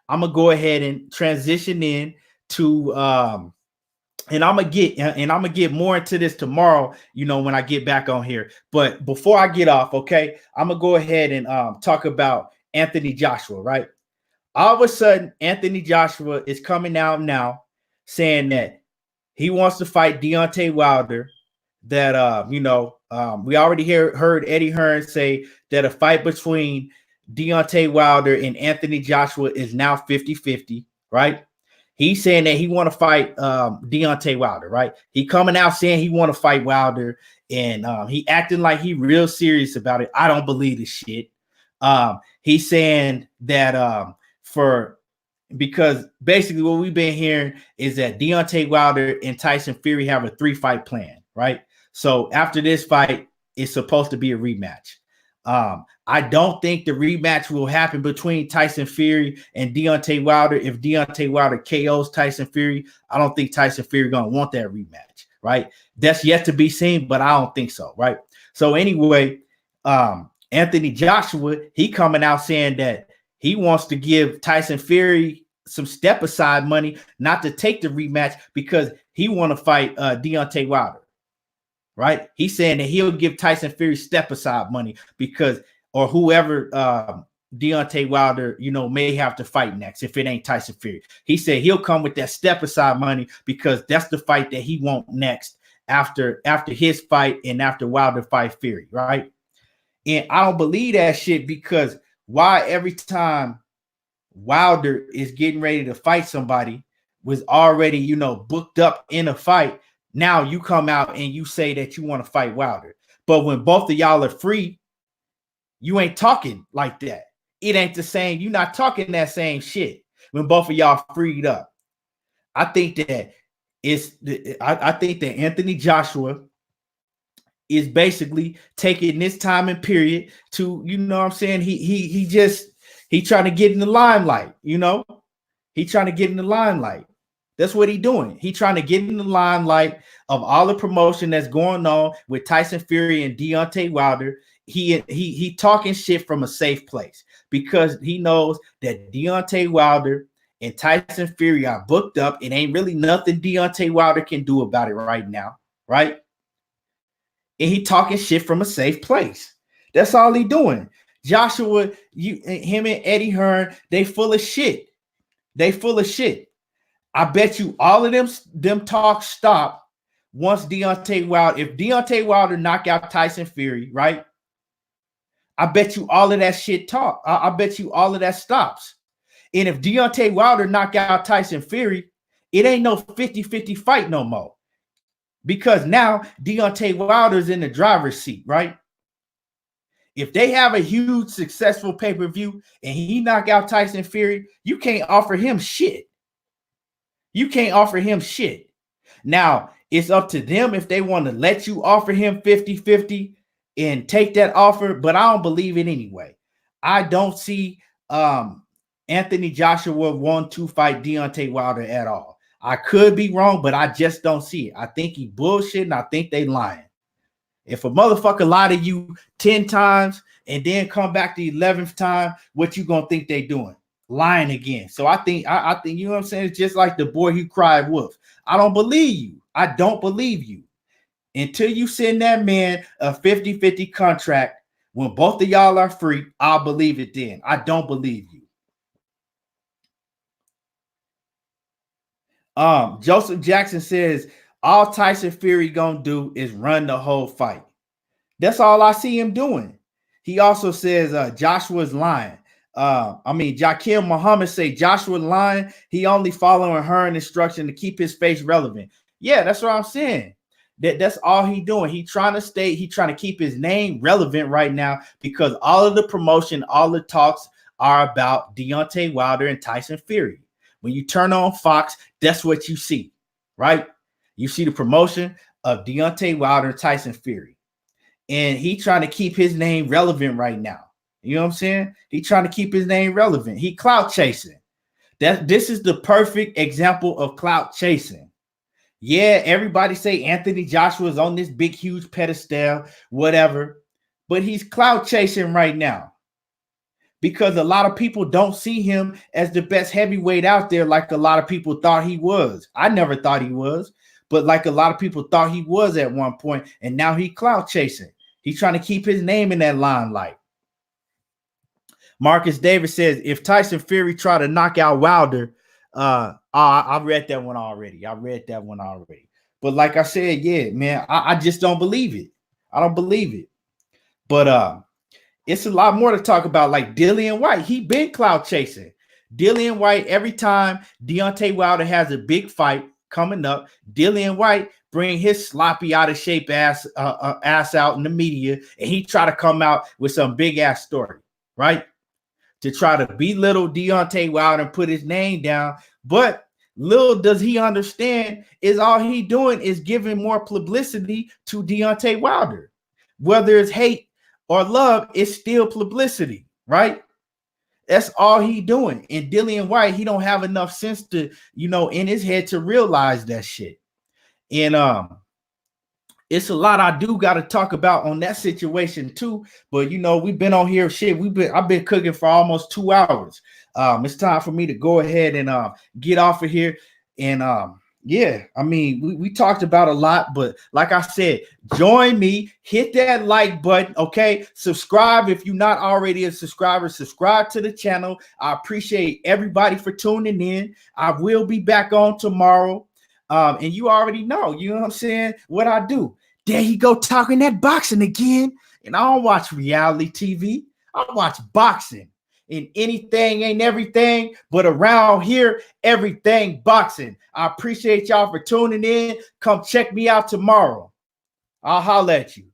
I'm gonna go ahead and transition in to and I'm gonna get more into this tomorrow, when I get back on here. But before I get off, okay, I'm gonna go ahead and talk about Anthony Joshua, right? All of a sudden, Anthony Joshua is coming out now saying that he wants to fight Deontay Wilder. That we already heard Eddie Hearn say that a fight between Deontay Wilder and Anthony Joshua is now 50-50, right? He's saying that he want to fight Deontay Wilder, right? He coming out saying he want to fight Wilder, and he acting like he real serious about it. I don't believe this shit. He's saying that because basically what we've been hearing is that Deontay Wilder and Tyson Fury have a 3-fight plan, right? So after this fight, it's supposed to be a rematch. I don't think the rematch will happen between Tyson Fury and Deontay Wilder. If Deontay Wilder KOs Tyson Fury, I don't think Tyson Fury gonna want that rematch, right? That's yet to be seen, but I don't think so, right? So anyway, Anthony Joshua, he coming out saying that he wants to give Tyson Fury some step aside money, not to take the rematch because he want to fight Deontay Wilder. Right? He's saying that he'll give Tyson Fury step aside money because, or whoever Deontay Wilder, may have to fight next if it ain't Tyson Fury. He said he'll come with that step aside money because that's the fight that he want next after his fight and after Wilder fight Fury, right? And I don't believe that shit because why every time Wilder is getting ready to fight somebody was already, booked up in a fight. Now you come out and you say that you want to fight Wilder. But when both of y'all are free, you ain't talking like that. It ain't the same. You're not talking that same shit when both of y'all freed up. I think that Anthony Joshua is basically taking this time and period to, he trying to get in the limelight, He trying to get in the limelight. That's what he doing. He trying to get in the limelight of all the promotion that's going on with Tyson Fury and Deontay Wilder. He talking shit from a safe place because he knows that Deontay Wilder and Tyson Fury are booked up. It ain't really nothing Deontay Wilder can do about it right now, right? And he talking shit from a safe place. That's all he doing. Joshua, him and Eddie Hearn, they full of shit. I bet you all of them talks stop once Deontay Wilder. If Deontay Wilder knock out Tyson Fury, right? I bet you all of that shit talk. I bet you all of that stops. And if Deontay Wilder knock out Tyson Fury, it ain't no 50-50 fight no more. Because now Deontay Wilder's in the driver's seat, right? If they have a huge successful pay-per-view and he knock out Tyson Fury, you can't offer him shit. You can't offer him shit. Now, It's up to them if they want to let you offer him 50-50 and take that offer, but I don't believe it anyway. I don't see Anthony Joshua want to fight Deontay Wilder at all. I could be wrong, but I just don't see it. I think he bullshit, and I think they lying. If a motherfucker lie to you 10 times and then come back the 11th time, what you gonna think they doing? Lying again. So I think, you know what I'm saying? It's just like the boy who cried wolf. I don't believe you. I don't believe you. Until you send that man a 50-50 contract when both of y'all are free, I'll believe it then. I don't believe you. Joseph Jackson says, all Tyson Fury gonna do is run the whole fight. That's all I see him doing. He also says Joshua's lying. Jaquil Muhammad say Joshua lying. He only following her instruction to keep his face relevant. Yeah, that's what I'm saying. That's all he doing. He trying to keep his name relevant right now because all of the promotion, all the talks are about Deontay Wilder and Tyson Fury. When you turn on Fox, that's what you see, right? You see the promotion of Deontay Wilder and Tyson Fury. And he trying to keep his name relevant right now. You know what I'm saying? He trying to keep his name relevant. He clout chasing. This is the perfect example of clout chasing. Yeah, everybody say Anthony Joshua is on this big, huge pedestal, whatever. But he's clout chasing right now. Because a lot of people don't see him as the best heavyweight out there like a lot of people thought he was. I never thought he was. But like a lot of people thought he was at one point, and now he clout chasing. He's trying to keep his name in that limelight. Marcus Davis says, if Tyson Fury try to knock out Wilder, I read that one already. But like I said, yeah, man, I just don't believe it. I don't believe it. But it's a lot more to talk about. Like Dillian White, he been clout chasing. Dillian White, every time Deontay Wilder has a big fight coming up, Dillian White bring his sloppy, out of shape ass out in the media, and he try to come out with some big ass story, right? To try to belittle Deontay Wilder and put his name down. But little does he understand is all he doing is giving more publicity to Deontay Wilder. Whether it's hate or love, it's still publicity, right? That's all he doing. And Dillian White, he don't have enough sense to, in his head to realize that shit. And it's a lot I do got to talk about on that situation too. But we've been on here, shit. I've been cooking for almost 2 hours. It's time for me to go ahead and get off of here. And yeah, I mean, we talked about a lot, but like I said, join me, hit that like button, okay? Subscribe if you're not already a subscriber. Subscribe to the channel. I appreciate everybody for tuning in. I will be back on tomorrow. And you already know, you know what I'm saying, what I do. There he go talking that boxing again. And I don't watch reality TV. I watch boxing. And anything ain't everything, but around here, everything boxing. I appreciate y'all for tuning in. Come check me out tomorrow. I'll holler at you.